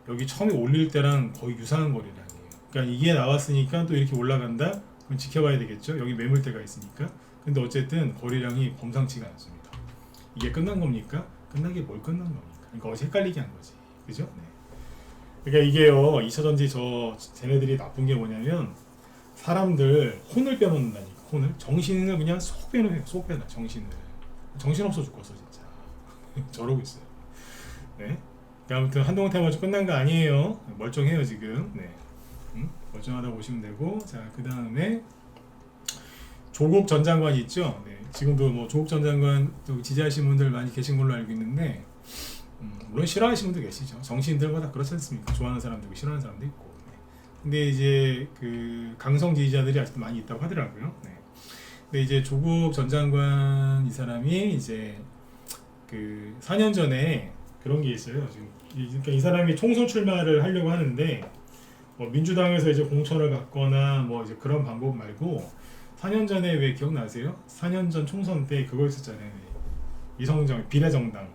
여기 처음에 올릴 때랑 거의 유사한 거래량이에요. 그러니까 이게 나왔으니까 또 이렇게 올라간다? 그럼 지켜봐야 되겠죠? 여기 매물대가 있으니까. 근데 어쨌든 거래량이 범상치가 않습니다. 이게 끝난 겁니까? 끝난 게 뭘 끝난 겁니까? 그러니까 어제 헷갈리게 한 거지. 그죠? 네. 그러니까 이게요, 2차전지 쟤네들이 나쁜 게 뭐냐면 사람들 혼을 빼놓는다니까. 혼을. 정신을 그냥 쏙 빼놓아요. 쏙 빼놔. 정신없어 죽겠어 진짜. 저러고 있어요. 네. 아무튼 한동훈 테마주 끝난 거 아니에요. 멀쩡해요 지금. 네. 멀쩡하다 보시면 되고. 자, 그 다음에 조국 전 장관 있죠. 네. 지금도 뭐 조국 전 장관 지지하시는 분들 많이 계신 걸로 알고 있는데, 물론 싫어하시는 분도 계시죠. 정치인들마다 그렇지 않습니까? 좋아하는 사람도 있고 싫어하는 사람도 있고. 네. 근데 이제 그 강성 지지자들이 아직도 많이 있다고 하더라고요. 네. 근데 이제 조국 전 장관 이 사람이 이제 그 4년 전에 그런 게 있어요. 지금 그러니까 이 사람이 총선 출마를 하려고 하는데 뭐 민주당에서 이제 공천을 받거나 뭐 이제 그런 방법 말고 4년 전에 왜 기억나세요? 4년 전 총선 때 그거 있었잖아요. 이성정 비례정당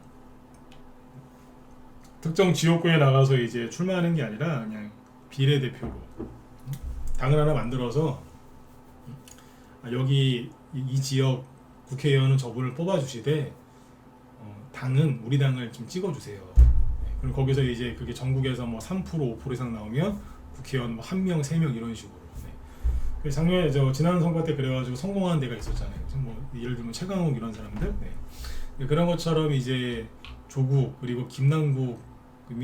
특정 지역구에 나가서 이제 출마하는 게 아니라 그냥 비례대표로 당을 하나 만들어서 여기 이 지역 국회의원은 저분을 뽑아주시되 당은 우리 당을 좀 찍어주세요. 그럼 거기서 이제 그게 전국에서 뭐 3% 5% 이상 나오면 국회의원 뭐 1명, 3명 이런 식으로. 네. 작년에 지난 선거 때 그래가지고 성공한 데가 있었잖아요. 뭐 예를 들면 최강욱 이런 사람들. 네. 그런 것처럼 이제 조국 그리고 김남국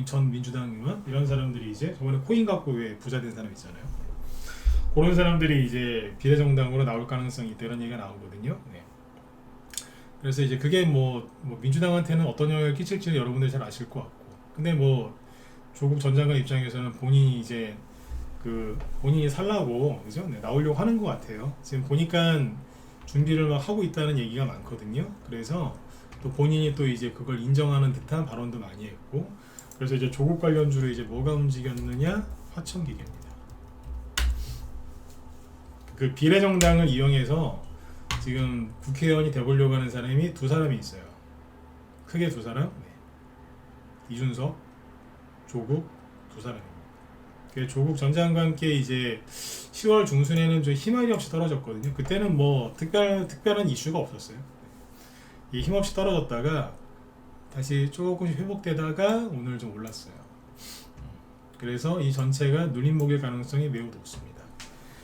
전 민주당 의원 이런 사람들이 이제 저번에 코인 갖고 왜 부자 된 사람 있잖아요. 네. 그런 사람들이 이제 비례정당으로 나올 가능성이 있다 이런 얘기가 나오거든요. 네. 그래서 이제 그게 뭐 민주당한테는 어떤 영향을 끼칠지는 여러분들이 잘 아실 것 같고, 근데 뭐 조국 전 장관 입장에서는 본인이 이제 본인이 살라고 그죠? 네, 나오려고 하는 것 같아요. 지금 보니까 준비를 막 하고 있다는 얘기가 많거든요. 그래서 또 본인이 또 이제 그걸 인정하는 듯한 발언도 많이 했고, 그래서 이제 조국 관련주로 이제 뭐가 움직였느냐? 화천기계입니다. 그 비례정당을 이용해서 지금 국회의원이 되보려고 하는 사람이 두 사람이 있어요. 크게 두 사람. 네. 이준석, 조국 두 사람입니다. 조국 전 장관께 이제 10월 중순에는 좀 힘알이 없이 떨어졌거든요. 그때는 뭐 특별한 이슈가 없었어요. 이 힘없이 떨어졌다가 다시 조금씩 회복되다가 오늘 좀 올랐어요. 그래서 이 전체가 눌림목일 가능성이 매우 높습니다.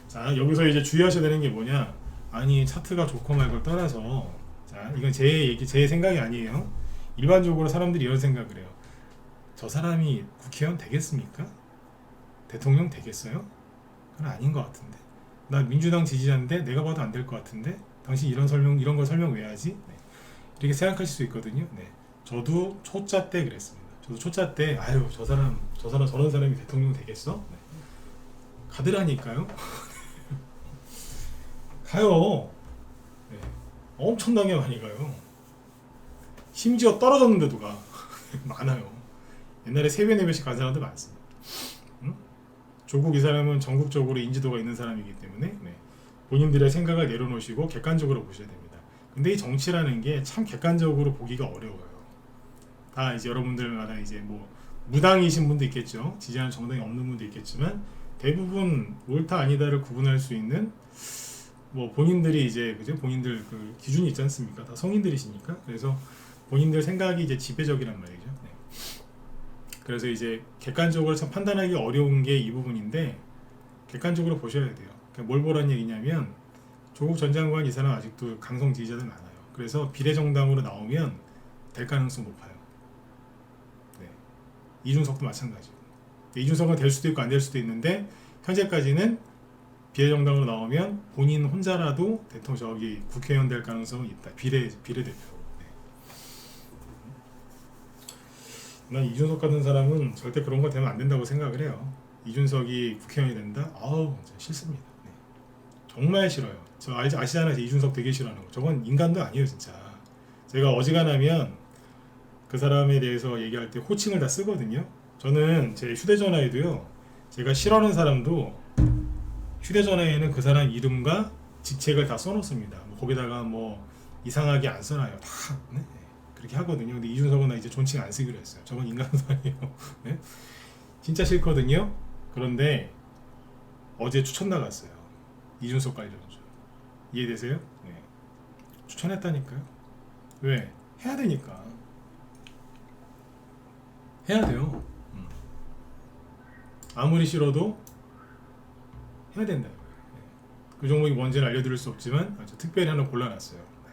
자, 여기서 이제 주의하셔야 되는 게 뭐냐? 아니 차트가 좋고 말고를 떠나서, 자, 이건 제 생각이 아니에요. 일반적으로 사람들이 이런 생각을 해요. 저 사람이 국회의원 되겠습니까? 대통령 되겠어요? 그건 아닌 것 같은데. 나 민주당 지지자인데 내가 봐도 안 될 것 같은데. 당신 이런 걸 설명 왜 하지? 네. 이렇게 생각하실 수 있거든요. 네. 저도 초짜 때 그랬습니다. 저도 초짜 때 아유 저 사람 저런 사람이 대통령 되겠어? 네. 가더라니까요. 가요. 네. 엄청나게 많이 가요. 심지어 떨어졌는데도 가. 많아요. 옛날에 3배 4배씩 간 사람들 많습니다. 응? 조국 이 사람은 전국적으로 인지도가 있는 사람이기 때문에 네. 본인들의 생각을 내려놓으시고 객관적으로 보셔야 됩니다. 근데 이 정치라는 게 참 객관적으로 보기가 어려워요. 다 이제 여러분들마다 이제 뭐 무당이신 분도 있겠죠. 지지하는 정당이 없는 분도 있겠지만 대부분 옳다 아니다를 구분할 수 있는 뭐 본인들이 이제 그죠? 본인들 그 기준이 있지 않습니까? 다 성인들이시니까. 그래서 본인들 생각이 이제 지배적이란 말이죠. 네. 그래서 이제 객관적으로 참 판단하기 어려운 게 이 부분인데 객관적으로 보셔야 돼요. 그러니까 뭘 보란 얘기냐면 조국 전 장관 이 사람 아직도 강성 지지자들 많아요. 그래서 비례정당으로 나오면 될 가능성 높아요. 네. 이준석도 마찬가지고. 이준석은 될 수도 있고 안 될 수도 있는데 현재까지는 비례정당으로 나오면 본인 혼자라도 대통령 국회의원 될 가능성은 있다. 비례대표. 네. 난 이준석 같은 사람은 절대 그런 거 되면 안 된다고 생각을 해요. 이준석이 국회의원이 된다? 아우 싫습니다. 네. 정말 싫어요. 저 아시잖아요. 이준석 되게 싫어하는 거. 저건 인간도 아니에요 진짜. 제가 어지간하면 그 사람에 대해서 얘기할 때 호칭을 다 쓰거든요. 저는 제 휴대전화에도요. 제가 싫어하는 사람도 휴대전화에는 그 사람 이름과 직책을 다 써놓습니다. 뭐 거기다가 뭐 이상하게 안 써놔요. 다 네? 그렇게 하거든요. 근데 이준석은 나 이제 존칭 안 쓰기로 했어요. 저건 인간도 아니에요. 네? 진짜 싫거든요. 그런데 어제 추천 나갔어요. 이준석 관련주. 이해되세요? 네. 추천했다니까요. 왜? 해야 되니까. 해야 돼요. 아무리 싫어도 해야 된다. 네. 그 종목이 뭔지는 알려드릴 수 없지만 특별히 하나 골라놨어요. 네.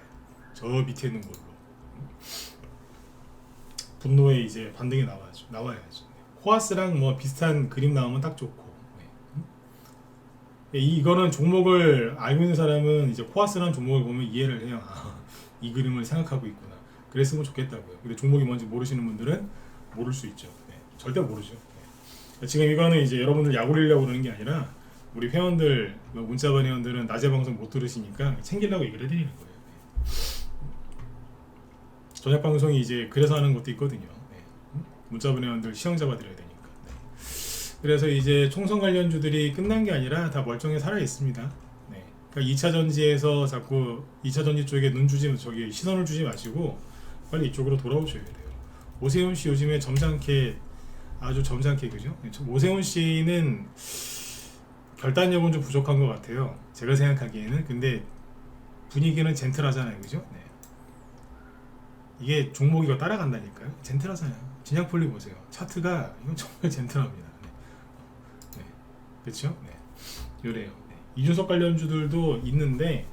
저 밑에 있는 걸로. 분노에 이제 반등이 나와야죠. 네. 코아스랑 뭐 비슷한 그림 나오면 딱 좋고. 네. 이거는 종목을 알고 있는 사람은 이제 코아스라는 종목을 보면 이해를 해요. 아, 이 그림을 생각하고 있구나. 그랬으면 좋겠다고요. 근데 종목이 뭔지 모르시는 분들은 모를 수 있죠. 네. 절대 모르죠. 네. 지금 이거는 이제 여러분들 약올리려고 그러는 게 아니라 우리 회원들, 문자반 회원들은 낮에 방송 못 들으시니까 챙기려고 얘기를 해드리는 거예요. 네. 저녁 방송이 이제 그래서 하는 것도 있거든요. 네. 문자반 회원들 시험 잡아드려야 되니까. 네. 그래서 이제 총선 관련주들이 끝난 게 아니라 다 멀쩡히 살아 있습니다. 네. 그러니까 2차 전지에서 자꾸 2차 전지 쪽에 저기 시선을 주지 마시고 빨리 이쪽으로 돌아오셔야 돼요. 오세훈 씨 요즘에 아주 점잖게 그죠? 오세훈 씨는 결단력은 좀 부족한 것 같아요. 제가 생각하기에는. 근데 분위기는 젠틀하잖아요. 그죠? 네. 이게 종목이 이거 따라간다니까요. 젠틀하잖아요. 진양폴리 보세요. 차트가 이건 정말 젠틀합니다. 네. 네. 그렇죠? 네. 요래요. 네. 이준석 관련주들도 있는데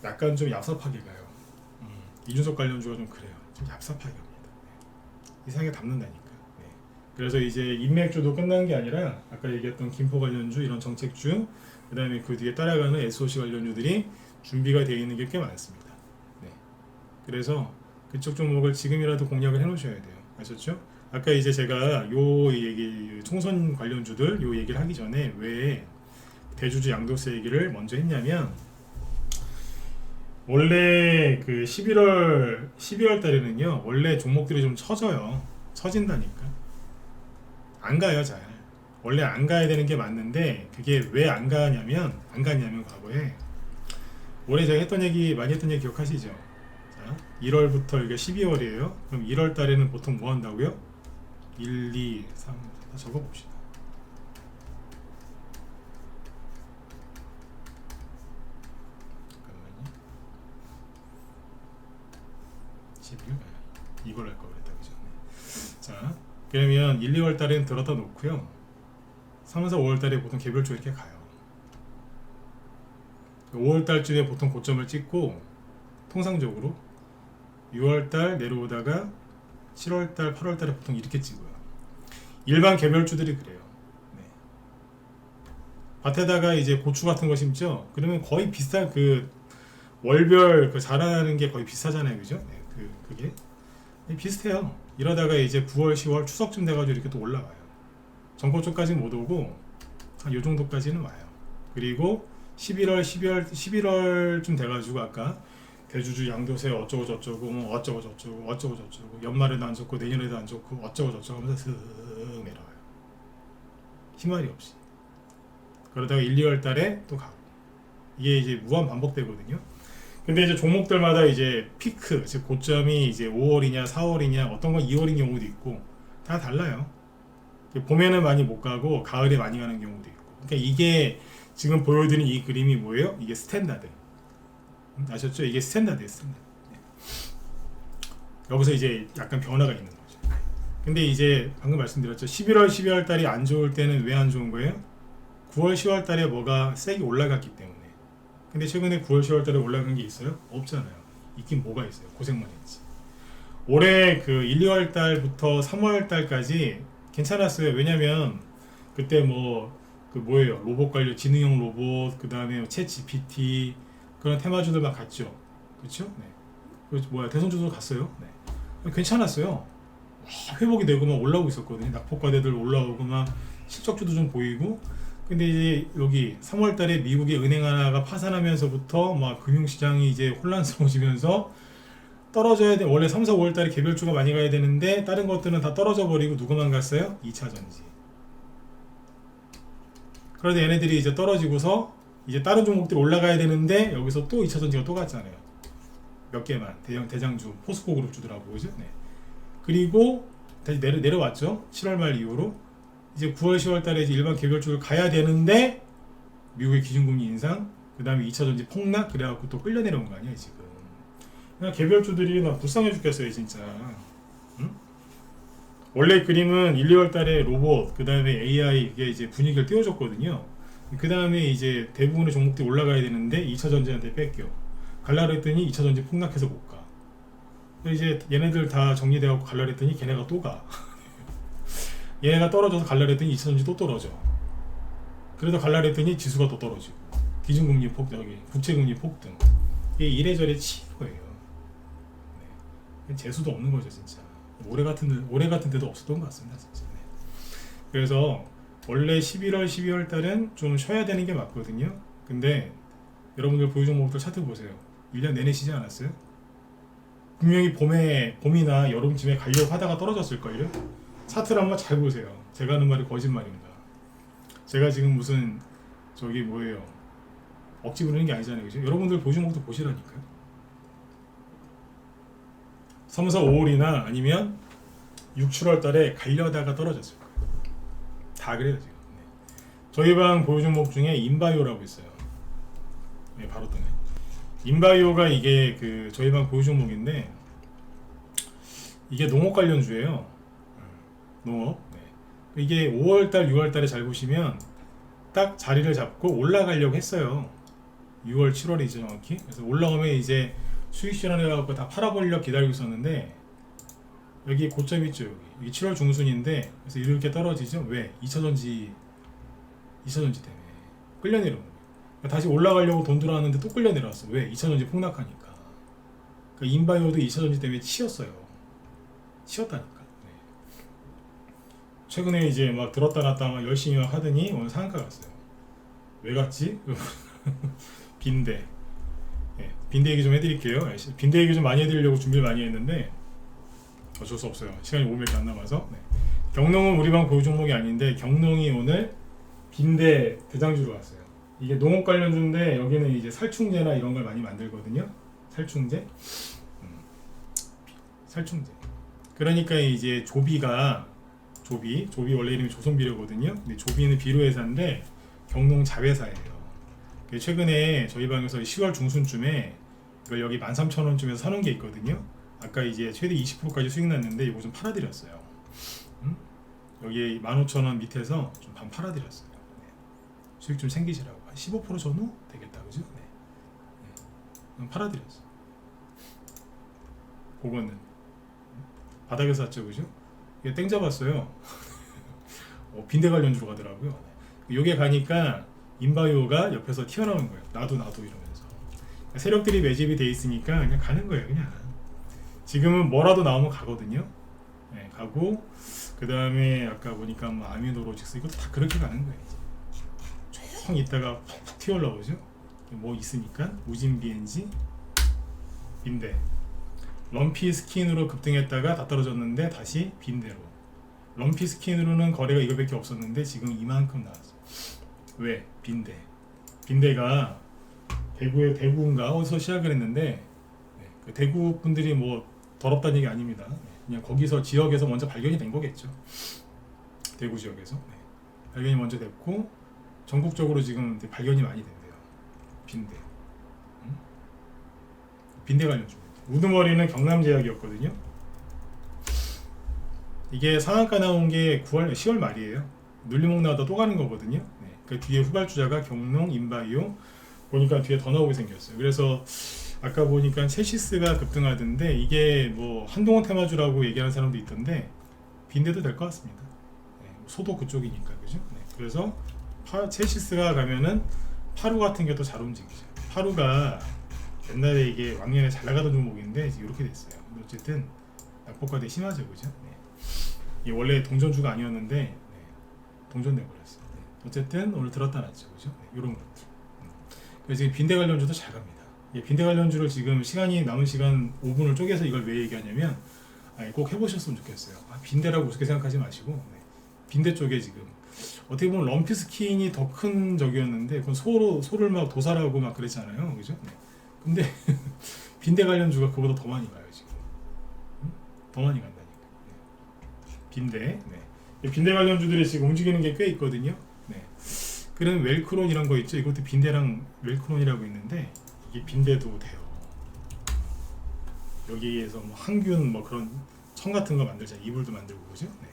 약간 좀 얍삽하게 가요. 이준석 관련주가 좀 그래요. 좀 얍삽하게 갑니다. 네. 이상하게 담는다니까. 네. 그래서 이제 인맥주도 끝난 게 아니라 아까 얘기했던 김포 관련주 이런 정책주 그 다음에 그 뒤에 따라가는 SOC 관련주들이 준비가 되어 있는 게 꽤 많습니다. 네. 그래서 그쪽 종목을 지금이라도 공략을 해 놓으셔야 돼요. 아셨죠? 아까 이제 제가 요 얘기 총선 관련주들 요 얘기를 하기 전에 왜 대주주 양도세 얘기를 먼저 했냐면 원래 그 12월 달에는요 원래 종목들이 좀 처진다니까 안 가요. 잘 원래 안 가야 되는 게 맞는데 그게 왜 안 가냐면 과거에 올해 제가 많이 했던 얘기 기억하시죠? 자, 1월부터 이게 12월이에요. 그럼 1월 달에는 보통 뭐 한다고요? 1, 2, 3 적어봅시다. 잠깐만요. 11월 이걸 할 걸 그랬다 그죠? 네. 자, 그러면 1, 2월 달에는 들어다 놓고요. 3, 4, 5월 달에 보통 개별주 이렇게 가요. 5월 달쯤에 보통 고점을 찍고 통상적으로 6월 달 내려오다가 7월 달, 8월 달에 보통 이렇게 찍어요. 일반 개별주들이 그래요. 네. 밭에다가 이제 고추 같은 거 심죠. 그러면 거의 비슷한 그 월별 그 자라는 게 거의 비슷하잖아요, 그죠? 네, 그게 네, 비슷해요. 이러다가 이제 9월, 10월 추석쯤 돼가지고 이렇게 또 올라와요. 정보 쪽까지는 못 오고 한 요 정도까지는 와요. 그리고 11월쯤 돼가지고 아까 대주주 양도세 어쩌고 저쩌고 뭐 어쩌고 저쩌고 어쩌고 저쩌고 연말에도 안 좋고 내년에도 안 좋고 어쩌고 저쩌고 하면서 슥 내려와요. 희말이 없이. 그러다가 1, 2월 달에 또 가고. 이게 이제 무한 반복되거든요. 근데 이제 종목들마다 이제 피크, 즉 고점이 이제 5월이냐 4월이냐 어떤 건 2월인 경우도 있고 다 달라요. 봄에는 많이 못 가고 가을에 많이 가는 경우도 있고. 그러니까 이게 지금 보여드린 이 그림이 뭐예요? 이게 스탠다드. 아셨죠? 이게 스탠다드예요. 스탠다드. 여기서 이제 약간 변화가 있는 거죠. 근데 이제 방금 말씀드렸죠. 11월, 12월 달이 안 좋을 때는 왜 안 좋은 거예요? 9월, 10월 달에 뭐가 세게 올라갔기 때문에. 근데 최근에 9월, 10월 달에 올라간 게 있어요? 없잖아요. 있긴 뭐가 있어요? 고생만 했지. 올해 그 1, 2월 달부터 3월 달까지 괜찮았어요. 왜냐면 그때 뭐 그 뭐예요? 로봇 관련 지능형 로봇, 그 다음에 챗 GPT 그런 테마주들 막 갔죠. 그렇죠? 네. 그 뭐야 대선주도 갔어요. 네. 괜찮았어요. 회복이 되고 막 올라오고 있었거든요. 낙폭과대들 올라오고 막 실적주도 좀 보이고. 근데 이제 여기 3월 달에 미국의 은행 하나가 파산하면서부터 막 금융시장이 이제 혼란스러워지면서 떨어져야 돼. 원래 3, 4, 5월 달에 개별주가 많이 가야 되는데 다른 것들은 다 떨어져 버리고 누구만 갔어요? 2차전지. 그런데 얘네들이 이제 떨어지고서 이제 다른 종목들이 올라가야 되는데 여기서 또 2차전지가 또 갔잖아요. 몇 개만. 대장주, 포스코 그룹 주더라고. 그죠? 네. 그리고 다시 내려왔죠. 7월 말 이후로. 이제 9월, 10월 달에 이제 일반 개별주를 가야 되는데 미국의 기준금리 인상, 그 다음에 2차전지 폭락, 그래갖고 또 끌려 내려온 거 아니야 지금. 그냥 개별주들이 막 불쌍해 죽겠어요 진짜. 응? 원래 그림은 1, 2월 달에 로봇, 그 다음에 AI 이게 이제 분위기를 띄워줬거든요. 그 다음에 이제 대부분의 종목들이 올라가야 되는데 2차전지한테 뺏겨. 갈라 그랬더니 2차전지 폭락해서 못 가. 이제 얘네들 다 정리돼갖고 갈라 그랬더니 걔네가 또 가. 얘가 떨어져서 갈라 그랬더니 2차전지 또 떨어져. 그래도 갈라 그랬더니 지수가 또 떨어지고. 기준금리 폭등, 국채금리 폭등. 이게 이래저래 치는 거예요. 네. 재수도 없는 거죠 진짜. 올해 같은 데도 없었던 것 같습니다 진짜. 네. 그래서 원래 11월, 12월 달은 좀 쉬어야 되는 게 맞거든요. 근데 여러분들 보유 종목들 차트 보세요. 1년 내내 쉬지 않았어요? 분명히 봄이나 여름쯤에 가려고 하다가 떨어졌을걸요? 차트를 한번 잘 보세요. 제가 하는 말이 거짓말입니다. 제가 지금 무슨 저기 뭐예요? 억지 부르는 게 아니잖아요. 그죠? 여러분들 보유 종목도 보시라니까요. 3, 4, 5월이나 아니면 6, 7월 달에 가려다가 떨어졌을 거예요. 다 그래요 지금. 네. 저희 방 보유 종목 중에 인바이오라고 있어요. 네, 바로 뜨네. 인바이오가 이게 그 저희 방 보유 종목인데 이게 농업 관련주예요. 농업. 네. 이게 5월달, 6월달에 잘 보시면 딱 자리를 잡고 올라가려고 했어요. 6월, 7월이죠 정확히. 그래서 올라오면 이제 수익 실현해갖고 다 팔아버리려고 기다리고 있었는데 여기 고점 있죠. 여기 7월 중순인데 그래서 이렇게 떨어지죠. 왜? 2차전지 때문에 끌려 내려온 거예요. 그러니까 다시 올라가려고 돈 들어왔는데 또 끌려 내려왔어. 왜? 2차전지 폭락하니까. 그러니까 인바이오도 2차전지 때문에 치였어요. 치였다니까. 네. 최근에 이제 막 들었다 놨다 막 열심히 막 하더니 오늘 상한가 갔어요. 왜 갔지? 빈대. 네, 빈대 얘기 좀 해드릴게요. 빈대 얘기 좀 많이 해드리려고 준비를 많이 했는데 어쩔 수 없어요. 시간이 5분밖에 안 남아서. 네. 경농은 우리 방 보유 종목이 아닌데 경농이 오늘 빈대 대장주로 왔어요. 이게 농업 관련주인데 여기는 이제 살충제나 이런 걸 많이 만들거든요. 살충제. 살충제. 그러니까 이제 조비가 조비 원래 이름이 조선비료거든요. 근데 조비는 비료회사인데 경농 자회사예요. 최근에 저희 방에서 10월 중순쯤에 이걸 여기 13,000원쯤에서 사놓은 게 있거든요. 아까 이제 최대 20%까지 수익 났는데 이거 좀 팔아드렸어요. 여기 15,000원 밑에서 좀 반 팔아드렸어요. 네. 수익 좀 생기시라고. 한 15% 전후 되겠다, 그죠? 네. 팔아드렸어. 그거는 바닥에서 샀죠, 그죠? 이게 땡 잡았어요. 빈대 관련주로 가더라고요. 요게 가니까 인바이오가 옆에서 튀어나오는 거예요. 나도 이러면서. 세력들이 매집이 돼 있으니까 그냥 가는 거예요, 그냥. 지금은 뭐라도 나오면 가거든요. 네, 가고 그 다음에 아까 보니까 뭐 아미노로직스 이것도 다 그렇게 가는 거예요. 총 있다가 푹 튀어올라오죠. 뭐 있으니까 우진 BNG, 빈대. 럼피 스킨으로 급등했다가 다 떨어졌는데 다시 빈대로. 럼피 스킨으로는 거래가 이거밖에 없었는데 지금 이만큼 나왔어. 왜? 빈대. 빈대가 대구인가 어디서 시작을 했는데 네, 그 대구 분들이 뭐 더럽다는 얘기 아닙니다. 네, 그냥 거기서 지역에서 먼저 발견이 된 거겠죠. 대구 지역에서 네, 발견이 먼저 됐고 전국적으로 지금 발견이 많이 된대요. 빈대. 빈대 관련주. 우두머리는 경남제약이었거든요. 이게 상한가 나온 게 10월 말이에요. 눌림목 나오다 또 가는 거거든요. 네, 그 뒤에 후발주자가 경농, 인바이오 보니까 뒤에 더 나오게 생겼어요. 그래서 아까 보니까 체시스가 급등하던데 이게 뭐 한동원 테마주라고 얘기하는 사람도 있던데 빈대도 될 것 같습니다. 네, 소도 그쪽이니까 그죠? 네, 그래서 체시스가 가면은 파루 같은 게 또 잘 움직이죠. 파루가 옛날에 이게 왕년에 잘 나가던 종목인데 이렇게 됐어요. 어쨌든 낙폭과대 심하죠, 그죠? 네. 이 원래 동전주가 아니었는데 네. 동전돼 버렸어요. 네. 어쨌든 오늘 들었다 놨죠, 그죠? 네. 이런 것들. 그래서 지금 빈대 관련주도 잘 갑니다. 빈대 관련주를 지금 시간이 남은 시간 5분을 쪼개서 이걸 왜 얘기하냐면 꼭 해보셨으면 좋겠어요. 빈대라고 우습게 생각하지 마시고 네. 빈대 쪽에 지금 어떻게 보면 럼피 스킨이 더 큰 적이었는데 그건 소를 막 도살하고 막 그랬잖아요, 그죠? 네. 근데 빈대 관련주가 그보다 더 많이 가요 지금. 더 많이 간다니까. 네. 빈대. 네. 빈대 관련주들이 지금 움직이는 게 꽤 있거든요. 네. 그런 웰크론 이런 거 있죠. 이것도 빈대랑 웰크론이라고 있는데 이게 빈대도 돼요. 여기에서 뭐 항균 뭐 그런 청 같은 거 만들자. 이불도 만들고 그죠? 네.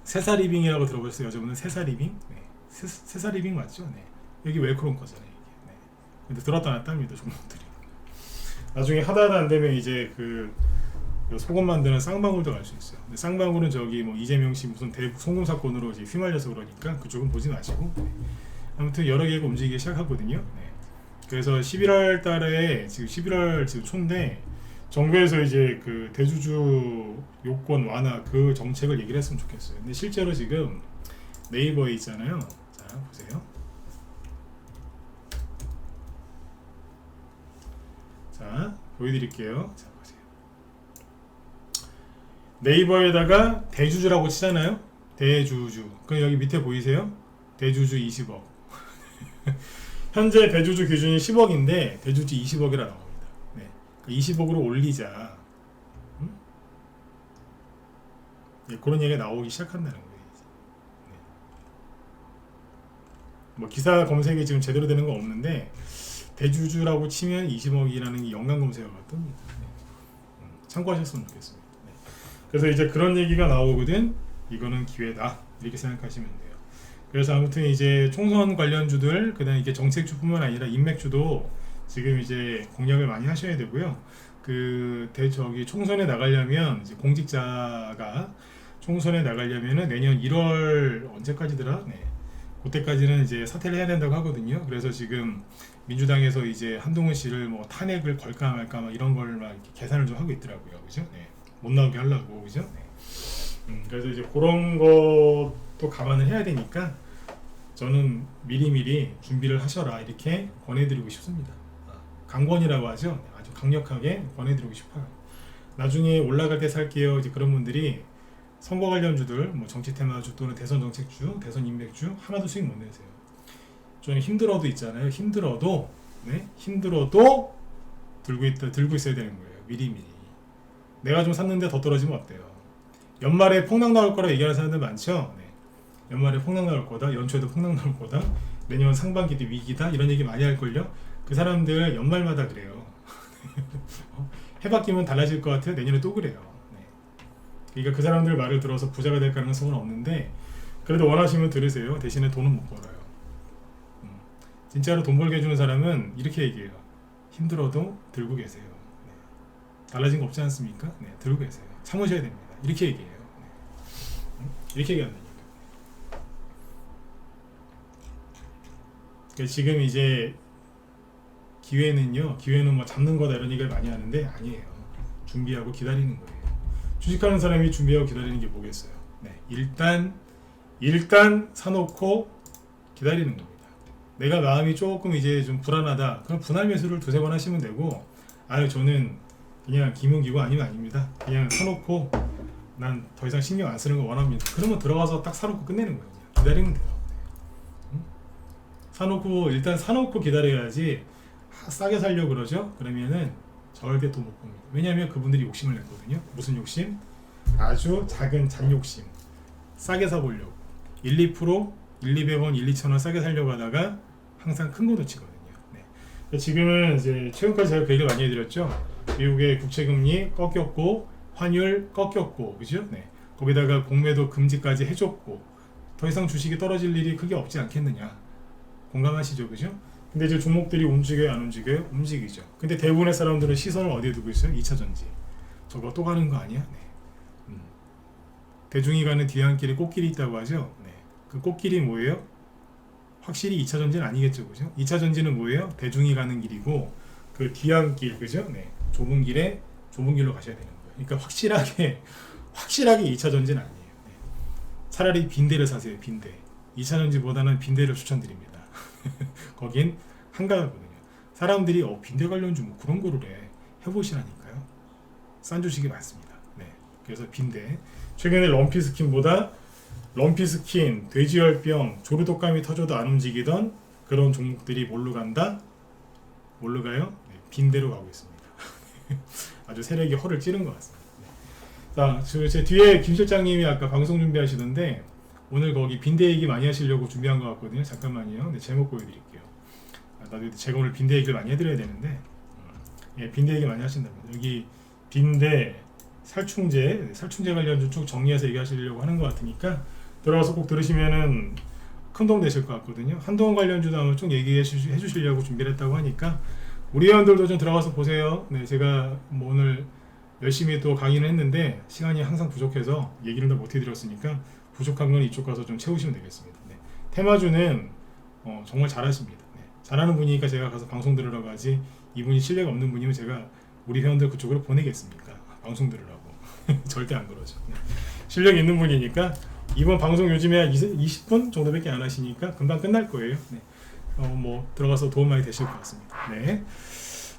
세사리빙이라고 들어보셨어요? 여자분은 세사리빙? 네. 세사리빙 맞죠? 네. 여기 웰크론 거잖아요. 근데 들었다 놨답니다 종목들이. 나중에 하다 안 되면 이제 그 소금 만드는 쌍방울도 갈 수 있어요. 근데 쌍방울은 저기 뭐 이재명 씨 무슨 대북 송금 사건으로 이제 휘말려서 그러니까 그쪽은 보지 마시고 네. 아무튼 여러 개가 움직이기 시작하거든요. 네. 그래서 11월 달에 지금 11월 지금 초인데 정부에서 이제 그 대주주 요건 완화 그 정책을 얘기를 했으면 좋겠어요. 근데 실제로 지금 네이버에 있잖아요. 자 보세요. 자, 보여드릴게요. 자, 보세요. 네이버에다가 대주주라고 치잖아요. 대주주. 그럼 여기 밑에 보이세요? 대주주 20억. 현재 대주주 기준이 10억인데 대주주 20억이라 나옵니다. 네. 20억으로 올리자. 네, 그런 얘기가 나오기 시작한다는 거예요. 네. 뭐 기사 검색이 지금 제대로 되는 건 없는데 대주주라고 치면 20억이라는 연관 검색어가 뜹니다. 네. 참고하셨으면 좋겠습니다. 네. 그래서 이제 그런 얘기가 나오거든. 이거는 기회다. 이렇게 생각하시면 돼요. 그래서 아무튼 이제 총선 관련주들, 그다음 이게 정책주뿐만 아니라 인맥주도 지금 이제 공략을 많이 하셔야 되고요. 저기 총선에 나가려면 이제 공직자가 총선에 나가려면은 내년 1월 언제까지더라? 네. 그때까지는 이제 사퇴를 해야 된다고 하거든요. 그래서 지금 민주당에서 이제 한동훈 씨를 뭐 탄핵을 걸까 말까 막 이런 걸 막 계산을 좀 하고 있더라고요. 그죠? 네. 못 나오게 하려고. 그죠? 네. 그래서 이제 그런 것도 감안을 해야 되니까 저는 미리미리 준비를 하셔라 이렇게 권해드리고 싶습니다. 강권이라고 하죠. 아주 강력하게 권해드리고 싶어요. 나중에 올라갈 때 살게요. 이제 그런 분들이 선거 관련주들, 뭐 정치 테마주 또는 대선 정책주, 대선 인맥주 하나도 수익 못 내세요. 좀 힘들어도 있잖아요. 힘들어도 들고 있어야 되는 거예요. 미리미리. 내가 좀 샀는데 더 떨어지면 어때요? 연말에 폭락 나올 거라 얘기하는 사람들 많죠. 네. 연말에 폭락 나올 거다. 연초에도 폭락 나올 거다. 내년 상반기도 위기다. 이런 얘기 많이 할걸요. 그 사람들 연말마다 그래요. 해 바뀌면 달라질 것 같아요. 내년에 또 그래요. 네. 그러니까 그 사람들 말을 들어서 부자가 될 가능성은 없는데 그래도 원하시면 들으세요. 대신에 돈은 못 벌어요. 진짜로 돈 벌게 해주는 사람은 이렇게 얘기해요. 힘들어도 들고 계세요. 네. 달라진 거 없지 않습니까? 네, 들고 계세요. 참으셔야 됩니다. 이렇게 얘기해요. 네. 이렇게 얘기한다니까. 그러니까 지금 이제 기회는 뭐 잡는 거다 이런 얘기를 많이 하는데 아니에요. 준비하고 기다리는 거예요. 주식하는 사람이 준비하고 기다리는 게 뭐겠어요? 네, 일단 사놓고 기다리는 겁니다. 내가 마음이 조금 이제 좀 불안하다. 그럼 분할 매수를 두세 번 하시면 되고, 아유 저는 그냥 기문기고 아니면 아닙니다. 그냥 사놓고 난 더 이상 신경 안 쓰는 거 원합니다. 그러면 들어가서 딱 사놓고 끝내는 거예요. 기다리면 돼요. 사놓고 일단 사놓고 기다려야지. 싸게 살려고 그러죠. 그러면은 절대 또 못 봅니다. 왜냐하면 그분들이 욕심을 냈거든요. 무슨 욕심? 아주 작은 잔욕심. 싸게 사보려고 1, 2%, 1, 200원, 1, 2천원 싸게 살려고 하다가 항상 큰 거 놓치거든요. 네. 지금은 이제 최근까지 제가 그 얘기를 많이 해드렸죠. 미국의 국채금리 꺾였고 환율 꺾였고, 그죠? 네. 거기다가 공매도 금지까지 해줬고, 더 이상 주식이 떨어질 일이 크게 없지 않겠느냐. 공감하시죠, 그죠? 근데 이제 종목들이 움직여요, 안 움직여요? 움직이죠. 근데 대부분의 사람들은 시선을 어디에 두고 있어요? 2차전지. 저거 또 가는 거 아니야? 네. 대중이 가는 뒤안길에 꽃길이 있다고 하죠. 네. 그 꽃길이 뭐예요? 확실히 2차전지는 아니겠죠, 그죠? 2차전지는 뭐예요? 대중이 가는 길이고, 그 뒤안길, 그죠? 네. 좁은 길로 가셔야 되는 거예요. 그러니까 확실하게 2차전지는 아니에요. 네. 차라리 빈대를 사세요, 빈대. 2차전지보다는 빈대를 추천드립니다. 거긴 한가하거든요. 사람들이 빈대 관련주 뭐 그런 거를 해보시라니까요. 싼 주식이 많습니다. 네. 그래서 빈대. 최근에 럼피스킨보다 럼피스킨, 돼지열병, 조류독감이 터져도 안 움직이던 그런 종목들이 뭘로 간다? 뭘로 가요? 네, 빈대로 가고 있습니다. 아주 세력이 허를 찌른 것 같습니다. 네. 자, 제 뒤에 김 실장님이 아까 방송 준비하시던데 오늘 거기 빈대 얘기 많이 하시려고 준비한 것 같거든요. 잠깐만요. 네, 제목 보여드릴게요. 나도 제가 오늘 빈대 얘기를 많이 해드려야 되는데 예, 빈대 얘기 많이 하신답니다. 여기 빈대, 살충제 관련주 쭉 정리해서 얘기하시려고 하는 것 같으니까 들어가서 꼭 들으시면은 큰 도움 되실 것 같거든요. 한동안 관련주도 한번 쭉 얘기해 주시려고 준비를 했다고 하니까 우리 회원들도 좀 들어가서 보세요. 네, 제가 뭐 오늘 열심히 또 강의를 했는데 시간이 항상 부족해서 얘기를 다 못 해드렸으니까 부족한 건 이쪽 가서 좀 채우시면 되겠습니다. 네. 테마주는 정말 잘하십니다. 네. 잘하는 분이니까 제가 가서 방송 들으러 가지, 이분이 신뢰가 없는 분이면 제가 우리 회원들 그쪽으로 보내겠습니까? 방송 들으라고. 절대 안 그러죠. 네. 실력 있는 분이니까 이번 방송 요즘에 한 20분 정도밖에 안 하시니까 금방 끝날 거예요. 네. 뭐 들어가서 도움 많이 되실 것 같습니다. 네.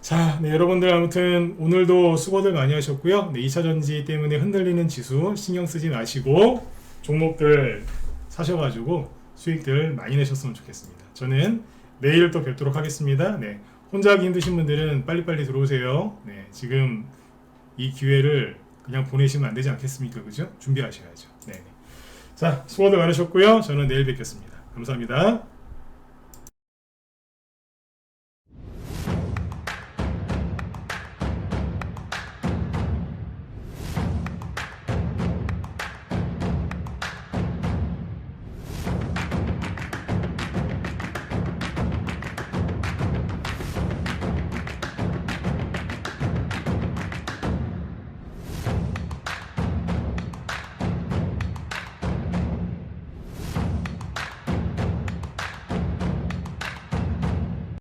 자, 네, 여러분들 아무튼 오늘도 수고들 많이 하셨고요. 네, 2차전지 때문에 흔들리는 지수 신경 쓰지 마시고 종목들 사셔가지고 수익들 많이 내셨으면 좋겠습니다. 저는 내일 또 뵙도록 하겠습니다. 네, 혼자 하기 힘드신 분들은 빨리빨리 들어오세요. 네, 지금 이 기회를 그냥 보내시면 안 되지 않겠습니까? 그죠? 준비하셔야죠. 네. 자, 수고들 많으셨고요. 저는 내일 뵙겠습니다. 감사합니다.